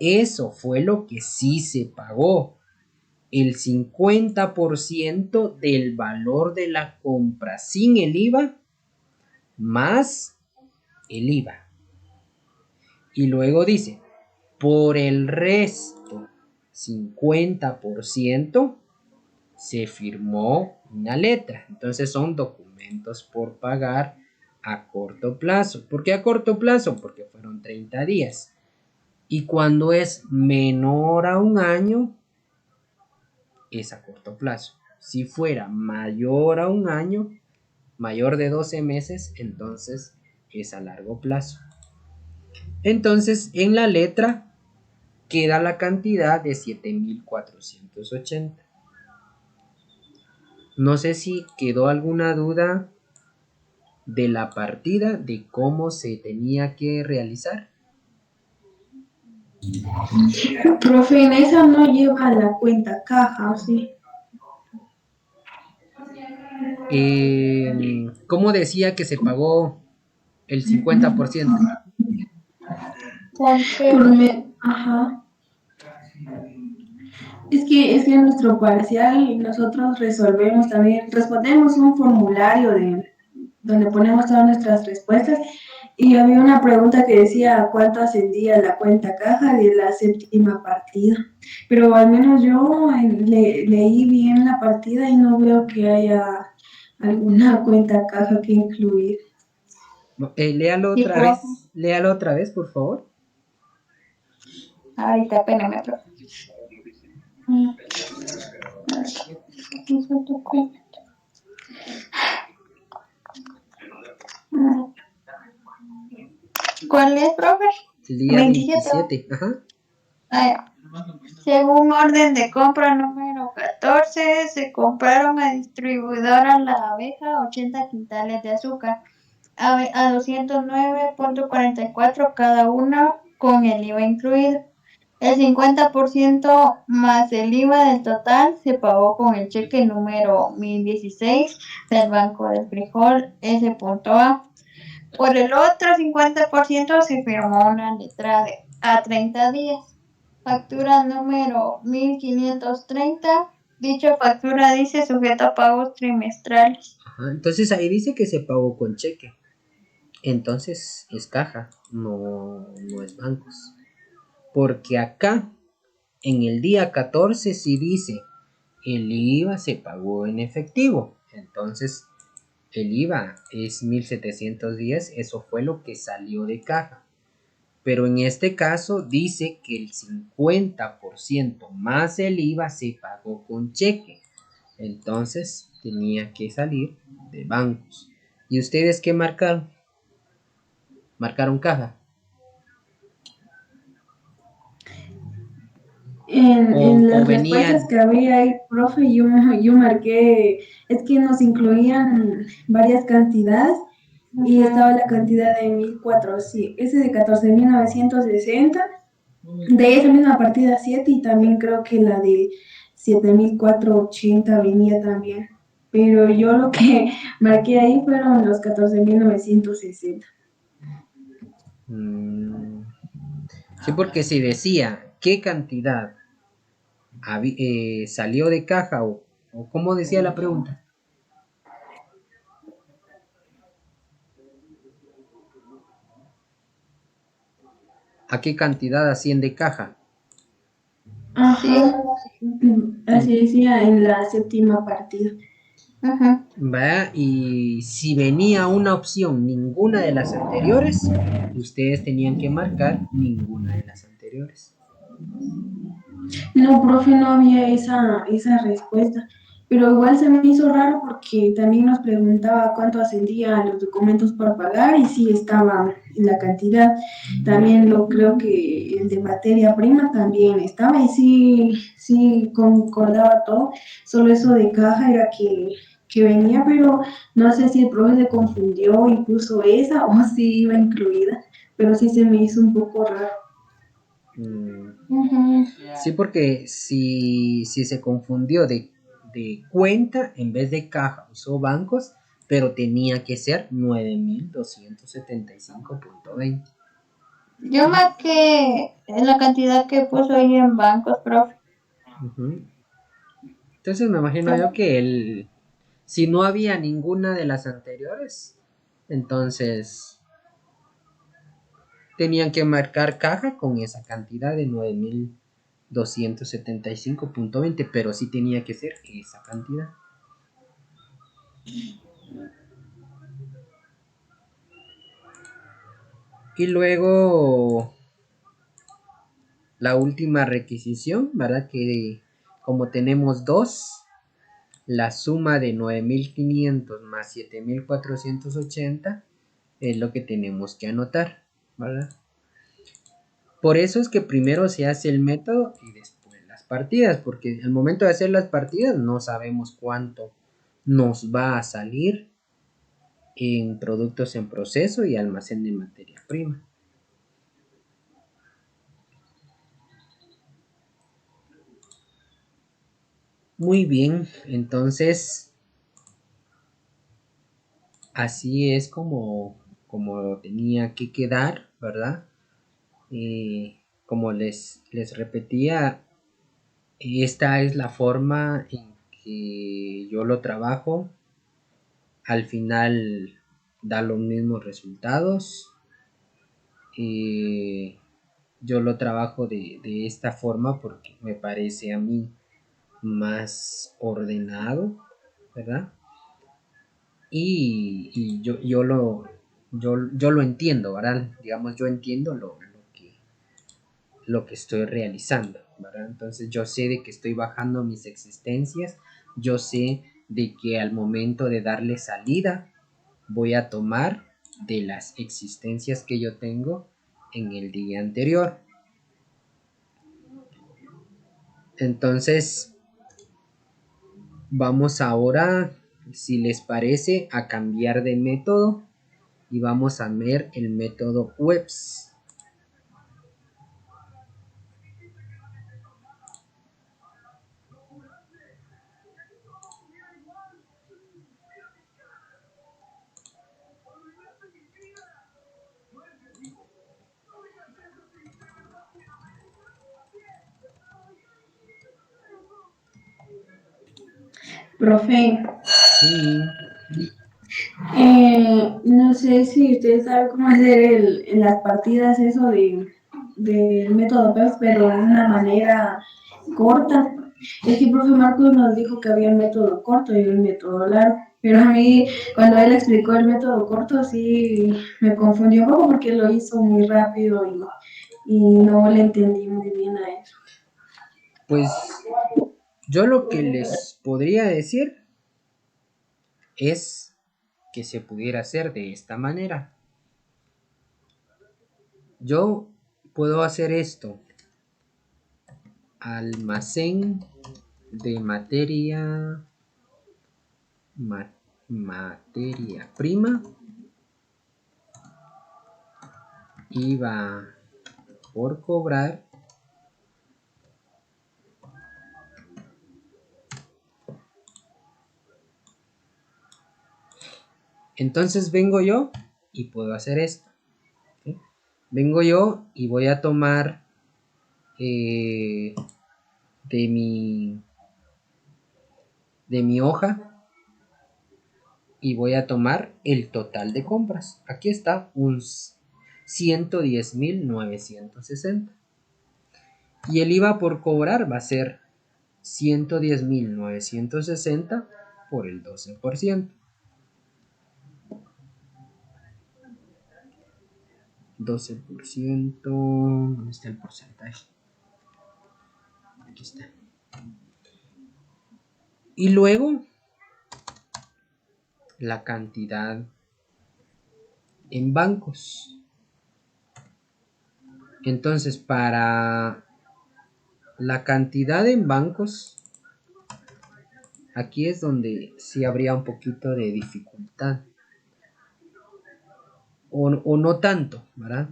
Eso fue lo que sí se pagó. El 50% del valor de la compra sin el IVA más el IVA. Y luego dice, por el resto, 50%, se firmó una letra. Entonces son documentos por pagar a corto plazo. ¿Por qué a corto plazo? Porque fueron 30 días. Y cuando es menor a un año, es a corto plazo. Si fuera mayor a un año, mayor de 12 meses, entonces es a largo plazo. Entonces, en la letra queda la cantidad de 7,480. No sé si quedó alguna duda de la partida, de cómo se tenía que realizar. Profe, en esa no lleva la cuenta caja, ¿o sí? ¿Cómo decía que se pagó el 50%? Ajá. Es que en nuestro parcial nosotros resolvemos también, respondemos un formulario donde ponemos todas nuestras respuestas y había una pregunta que decía cuánto ascendía la cuenta caja de la séptima partida, pero al menos yo leí bien la partida y no veo que haya alguna cuenta caja que incluir. Léalo Sí, otra profe. vez. Léalo otra vez, por favor. Ahorita apenas me profe. ¿Cuál es, profe? El día 27. 27. Ajá. Según orden de compra número 14, se compraron a distribuidora La Abeja 80 quintales de azúcar a 209,44 cada uno con el IVA incluido. El 50% más el IVA del total se pagó con el cheque número 1016 del Banco del Frijol S.A. Por el otro 50% se firmó una letra a 30 días. Factura número 1530. Dicha factura dice sujeto a pagos trimestrales. Ajá. Entonces ahí dice que se pagó con cheque. Entonces es caja, no es bancos. Porque acá, en el día 14, sí dice, el IVA se pagó en efectivo. Entonces, el IVA es 1,710, eso fue lo que salió de caja. Pero en este caso dice que el 50% más el IVA se pagó con cheque. Entonces, tenía que salir de bancos. ¿Y ustedes qué marcaron? ¿Marcaron caja? En O las respuestas venían... que había ahí, profe, yo marqué, es que nos incluían varias cantidades y estaba la cantidad de 1,400, ese de 14,960, de esa misma partida 7 y también creo que la de 7,480 venía también. Pero yo lo que marqué ahí fueron los 14,960. Sí, porque si decía qué cantidad salió de caja o cómo decía la pregunta. ¿A qué cantidad asciende caja? Ajá, así decía en la séptima partida. Ajá. ¿Va? Y si venía una opción ninguna de las anteriores, ustedes tenían que marcar ninguna de las anteriores. No, profe, no había esa respuesta. Pero igual se me hizo raro porque también nos preguntaba cuánto ascendían los documentos por pagar y si estaba en la cantidad. También lo creo que el de materia prima también estaba y sí concordaba todo. Solo eso de caja era que venía, pero no sé si el profe se confundió y puso esa o si iba incluida. Pero sí se me hizo un poco raro. Mm, sí, porque si se confundió de cuenta en vez de caja, usó bancos, pero tenía que ser 9275.20. Yo marqué la cantidad que puso ahí en bancos, profe. Ujú. Entonces me imagino yo que si no había ninguna de las anteriores, entonces tenían que marcar caja con esa cantidad de 9275.20, pero sí tenía que ser esa cantidad. Y luego la última requisición, ¿verdad? Que como tenemos dos, la suma de 9500 más 7480 es lo que tenemos que anotar, ¿verdad? Por eso es que primero se hace el método y después las partidas, porque al momento de hacer las partidas no sabemos cuánto nos va a salir en productos en proceso y almacén de materia prima. Muy bien, entonces así es como tenía que quedar, ¿verdad? Como les repetía, esta es la forma en que yo lo trabajo. Al final da los mismos resultados. Yo lo trabajo de esta forma porque me parece a mí más ordenado, ¿verdad? Y yo lo entiendo, ¿verdad? Digamos, yo entiendo lo que estoy realizando, ¿verdad? Entonces yo sé de que estoy bajando mis existencias, yo sé de que al momento de darle salida voy a tomar de las existencias que yo tengo en el día anterior. Entonces vamos ahora, si les parece, a cambiar de método y vamos a ver el método WEBS. Profe, Sí, no sé si ustedes saben cómo hacer en las partidas eso del método PEPS, pero de una manera corta. Es que el profe Marcos nos dijo que había un método corto y un método largo, pero a mí cuando él explicó el método corto sí me confundió un poco porque lo hizo muy rápido y no le entendí muy bien a eso. pues yo lo que les podría decir es que se pudiera hacer de esta manera. Yo puedo hacer esto: almacén de materia prima, IVA por cobrar, entonces vengo yo y puedo hacer esto, ¿sí? Vengo yo y voy a tomar de mi hoja y voy a tomar el total de compras. Aquí está, un 110.960. Y el IVA por cobrar va a ser 110.960 por el 12%. 12%, ¿dónde está el porcentaje? Aquí está. Y luego la cantidad en bancos. Entonces, para la cantidad en bancos, aquí es donde sí habría un poquito de dificultad. O no tanto, ¿verdad?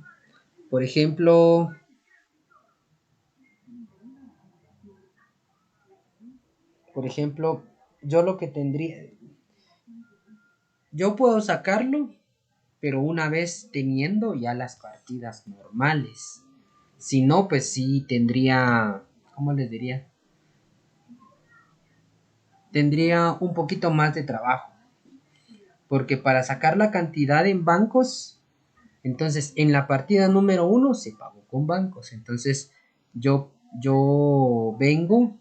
Por ejemplo, yo lo que tendría, yo puedo sacarlo, pero una vez teniendo ya las partidas normales. Si no, pues sí tendría, ¿cómo les diría? Tendría un poquito más de trabajo. Porque para sacar la cantidad en bancos, entonces en la partida número 1 se pagó con bancos. Entonces yo vengo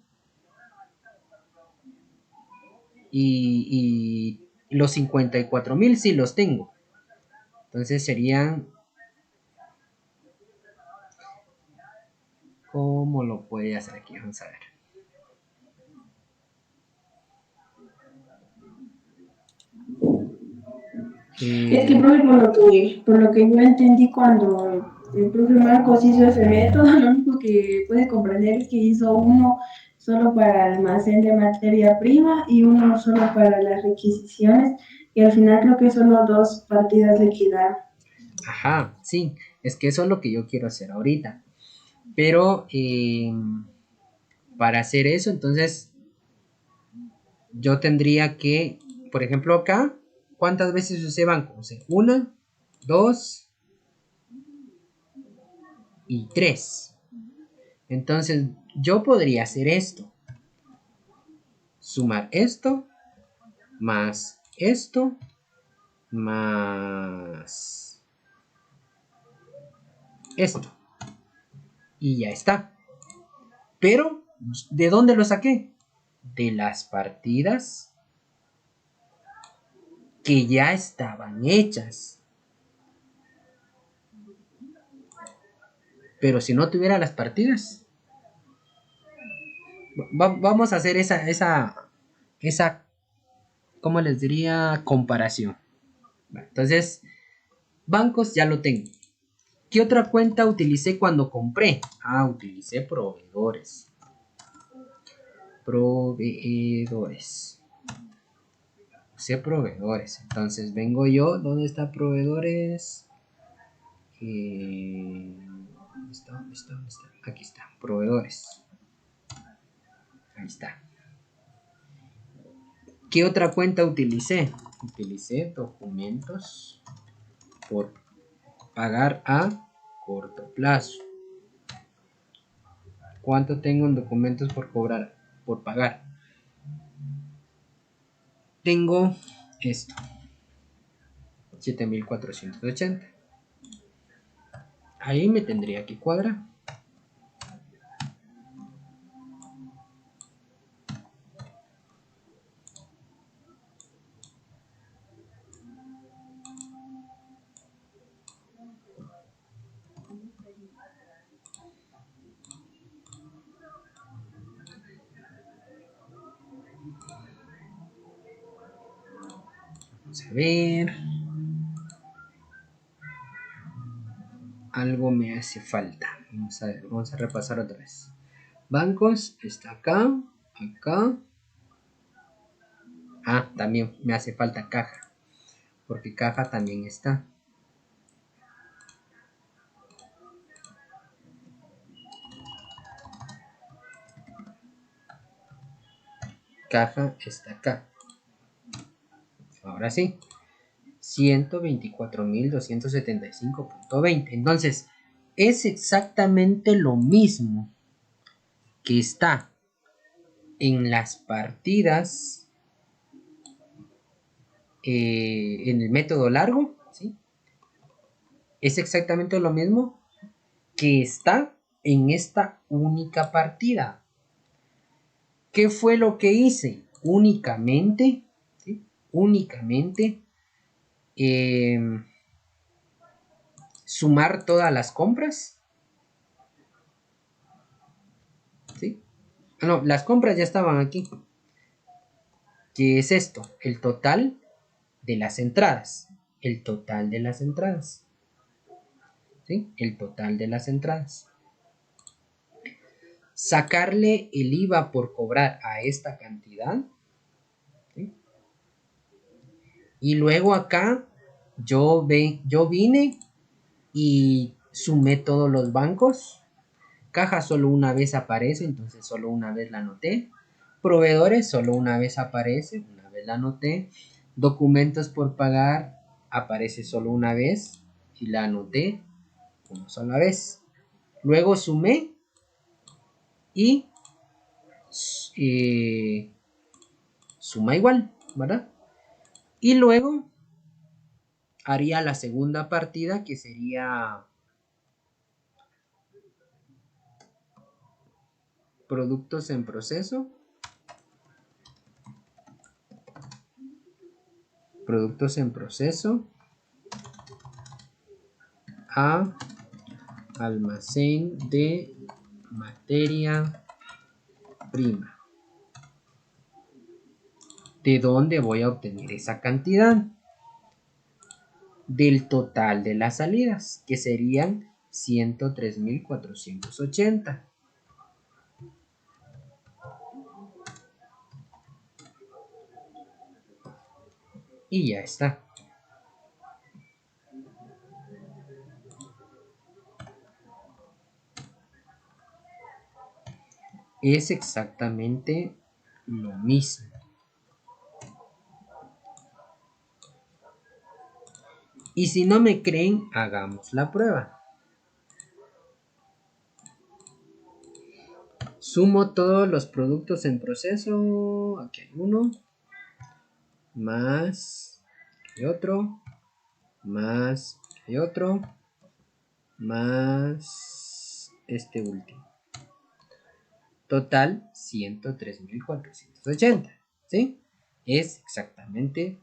y los 54.000 sí los tengo. Entonces serían, ¿cómo lo puede hacer aquí? Vamos a ver. Es que, profe, por lo que yo entendí cuando el profe Marcos hizo ese método, lo único que puede comprender es que hizo uno solo para almacén de materia prima y uno solo para las requisiciones, y al final creo que solo dos partidas le quedaron. Ajá, sí, es que eso es lo que yo quiero hacer ahorita. Pero para hacer eso, entonces yo tendría que, por ejemplo, acá, ¿cuántas veces usé banco? O sea, 1, 2 y 3. Entonces, yo podría hacer esto. Sumar esto, más esto, más esto. Y ya está. Pero, ¿de dónde lo saqué? De las partidas que ya estaban hechas. Pero si no tuviera las partidas, vamos a hacer esa, ¿cómo les diría? Comparación. Entonces, bancos ya lo tengo. ¿Qué otra cuenta utilicé cuando compré? Utilicé proveedores. Proveedores. Usé proveedores. Entonces vengo yo. ¿Dónde está proveedores? ¿Dónde está? Aquí está. Proveedores. Ahí está. ¿Qué otra cuenta utilicé? Utilicé documentos por pagar a corto plazo. ¿Cuánto tengo en documentos por cobrar? Por pagar. Tengo esto. 7.480. Ahí me tendría que cuadrar. Vamos a ver. Algo me hace falta. Vamos a ver. Vamos a repasar otra vez. Bancos está acá. Acá. También me hace falta caja. Porque caja también está. Caja está acá. Ahora sí. 124.275.20. Entonces, es exactamente lo mismo que está en las partidas en el método largo, ¿sí? Es exactamente lo mismo que está en esta única partida. ¿Qué fue lo que hice? Únicamente, ¿sí? Únicamente sumar todas las compras, ¿sí? No, las compras ya estaban aquí. ¿Qué es esto? El total de las entradas. El total de las entradas. ¿Sí? El total de las entradas. Sacarle el IVA por cobrar a esta cantidad. ¿Sí? Y luego acá yo vine y sumé todos los bancos. Caja solo una vez aparece, entonces solo una vez la anoté. Proveedores solo una vez aparece, una vez la anoté. Documentos por pagar aparece solo una vez y la anoté una sola vez. Luego sumé y suma igual, ¿verdad? Y luego haría la segunda partida que sería productos en proceso. Productos en proceso a almacén de materia prima. ¿De dónde voy a obtener esa cantidad? Del total de las salidas, que serían 103.480. Y ya está. Es exactamente lo mismo. Y si no me creen, hagamos la prueba. Sumo todos los productos en proceso. Aquí hay uno. Más y otro. Más y otro. Más este último. Total 103.480. ¿Sí? Es exactamente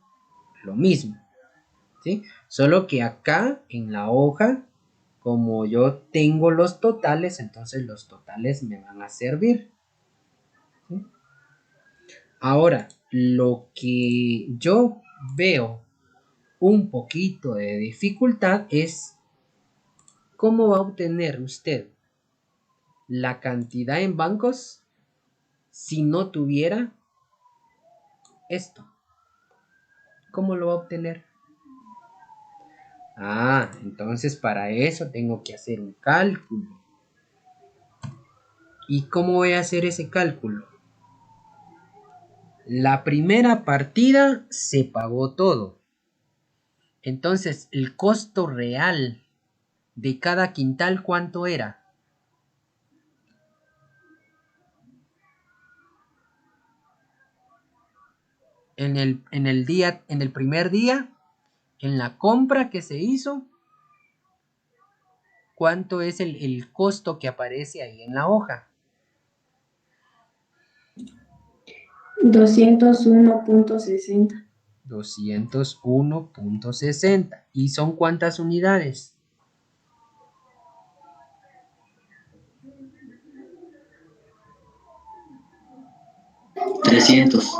lo mismo. ¿Sí? Solo que acá en la hoja, como yo tengo los totales, entonces los totales me van a servir. ¿Sí? Ahora, lo que yo veo un poquito de dificultad es cómo va a obtener usted la cantidad en bancos si no tuviera esto. ¿Cómo lo va a obtener? Ah, entonces para eso tengo que hacer un cálculo. ¿Y cómo voy a hacer ese cálculo? La primera partida se pagó todo. Entonces, el costo real de cada quintal, ¿cuánto era? En el primer día, en la compra que se hizo, ¿cuánto es el costo que aparece ahí en la hoja? 201.60. 201.60. ¿Y son cuántas unidades? 300.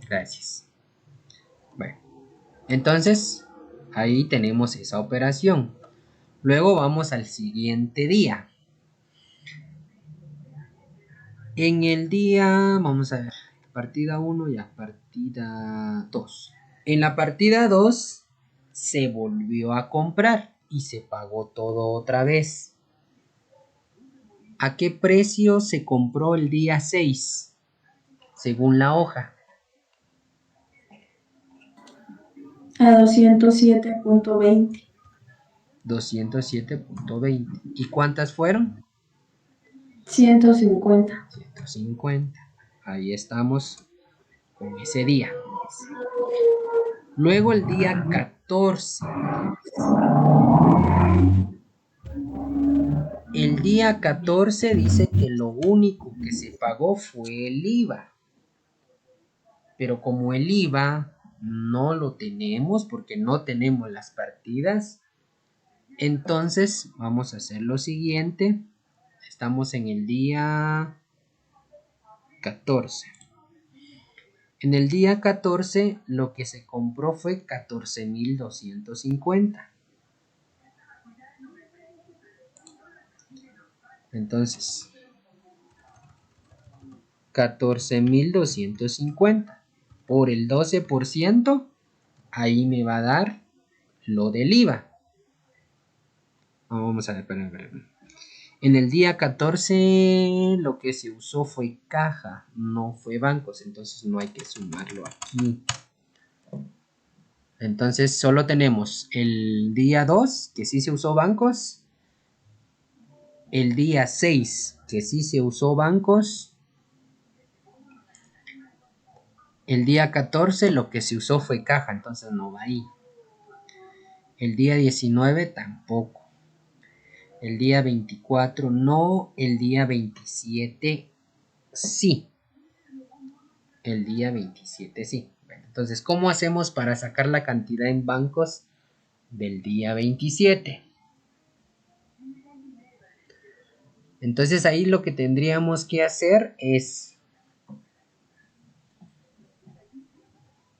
Gracias. Bueno, entonces ahí tenemos esa operación. Luego vamos al siguiente día. En el día, vamos a ver, partida 1 ya, partida 2. En la partida 2 se volvió a comprar y se pagó todo otra vez. ¿A qué precio se compró el día 6? Según la hoja. A 207.20. 207.20. ¿Y cuántas fueron? 150. 150. Ahí estamos con ese día. Luego el día 14. El día 14 dice que lo único que se pagó fue el IVA. Pero como el IVA no lo tenemos porque no tenemos las partidas, entonces vamos a hacer lo siguiente. Estamos en el día 14. En el día 14 lo que se compró fue 14.250. Entonces, 14.250 por el 12%, ahí me va a dar lo del IVA. Vamos a ver, espera. En el día 14 lo que se usó fue caja, no fue bancos, entonces no hay que sumarlo aquí. Entonces solo tenemos el día 2 que sí se usó bancos, el día 6 que sí se usó bancos, el día 14 lo que se usó fue caja, entonces no va ahí. El día 19 tampoco. El día 24 no, el día 27 sí. El día 27 sí. Bueno, entonces, ¿cómo hacemos para sacar la cantidad en bancos del día 27? Entonces ahí lo que tendríamos que hacer es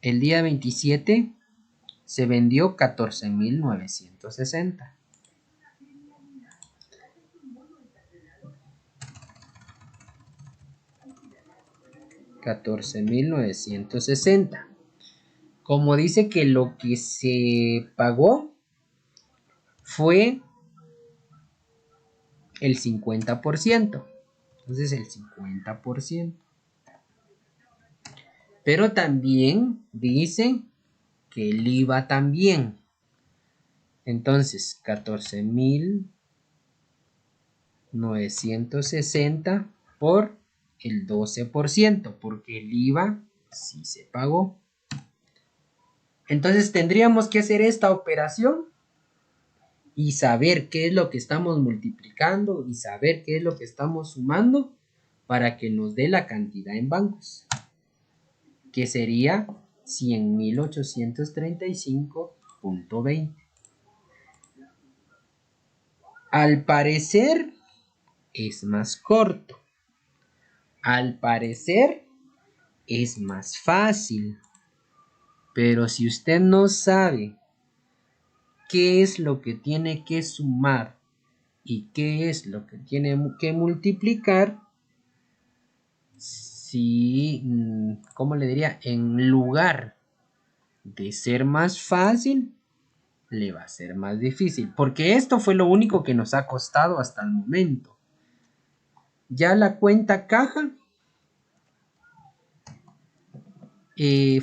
el día 27 se vendió 14.960. $14.960. Como dice que lo que se pagó fue el 50%. Entonces el 50%. Pero también dice que el IVA también. Entonces 14.960 por el 12%, porque el IVA sí se pagó. Entonces tendríamos que hacer esta operación y saber qué es lo que estamos multiplicando y saber qué es lo que estamos sumando para que nos dé la cantidad en bancos, que sería 100.835.20. Al parecer es más corto. Al parecer es más fácil. Pero si usted no sabe qué es lo que tiene que sumar y qué es lo que tiene que multiplicar, si, ¿cómo le diría? En lugar de ser más fácil, le va a ser más difícil. Porque esto fue lo único que nos ha costado hasta el momento. Ya la cuenta caja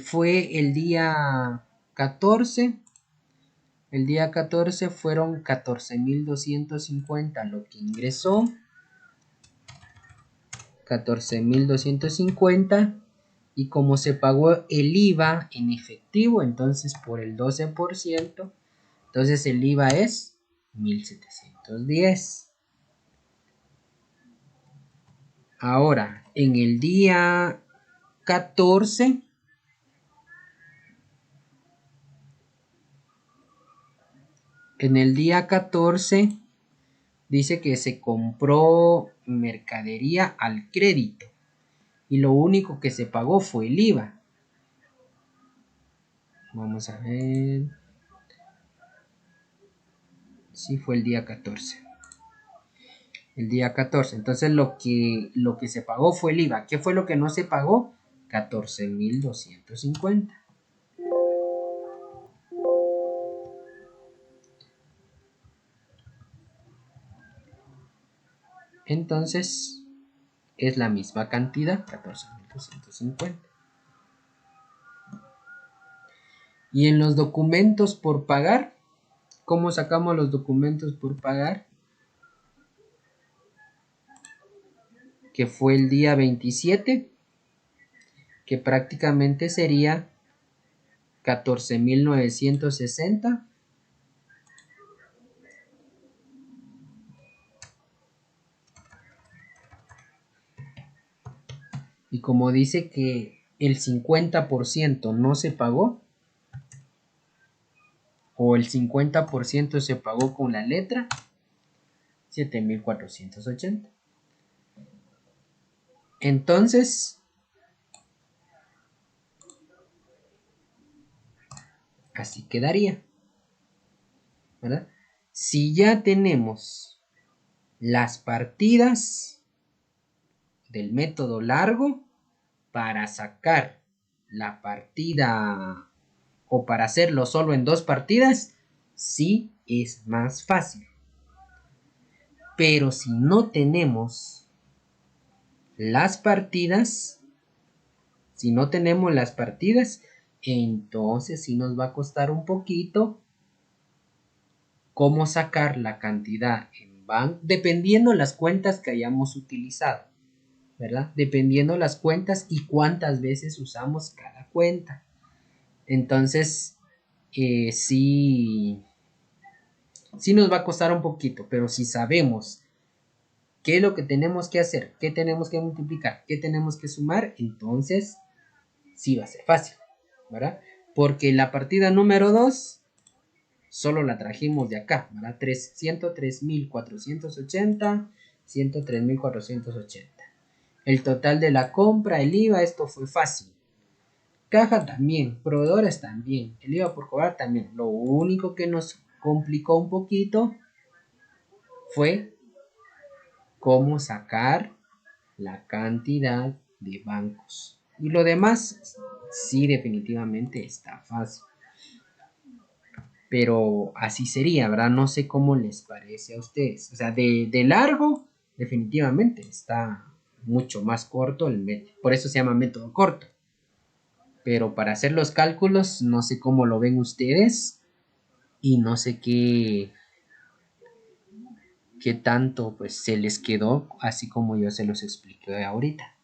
fue el día 14. El día 14 fueron 14.250 lo que ingresó. 14.250. Y como se pagó el IVA en efectivo, entonces por el 12%, entonces el IVA es 1.710. Ahora, en el día 14, dice que se compró mercadería al crédito y lo único que se pagó fue el IVA. Vamos a ver. Sí, fue el día 14. El día 14. Entonces lo que se pagó fue el IVA. ¿Qué fue lo que no se pagó? 14.250. Entonces es la misma cantidad, 14.250. Y en los documentos por pagar, ¿Cómo sacamos los documentos por pagar? Que fue el día 27, que prácticamente sería 14.960. Y como dice que el 50% no se pagó, o el 50% se pagó con la letra, 7.480. Entonces, así quedaría, ¿verdad? Si ya tenemos las partidas del método largo, para sacar la partida o para hacerlo solo en 2 partidas, sí es más fácil. Pero si no tenemos las partidas, entonces sí nos va a costar un poquito cómo sacar la cantidad en banco, dependiendo las cuentas que hayamos utilizado, ¿verdad? Dependiendo las cuentas y cuántas veces usamos cada cuenta. Entonces, sí nos va a costar un poquito, pero si sabemos qué es lo que tenemos que hacer, qué tenemos que multiplicar, qué tenemos que sumar, entonces sí va a ser fácil, ¿verdad? Porque la partida número 2 solo la trajimos de acá, ¿verdad? 103.480, 103.480. El total de la compra, el IVA, esto fue fácil. Caja también, proveedores también, el IVA por cobrar también. Lo único que nos complicó un poquito fue cómo sacar la cantidad de bancos. Y lo demás, sí, definitivamente está fácil. Pero así sería, ¿verdad? No sé cómo les parece a ustedes. O sea, de largo, definitivamente está mucho más corto el método. Por eso se llama método corto. Pero para hacer los cálculos, no sé cómo lo ven ustedes. Y no sé qué tanto pues se les quedó, así como yo se los expliqué ahorita.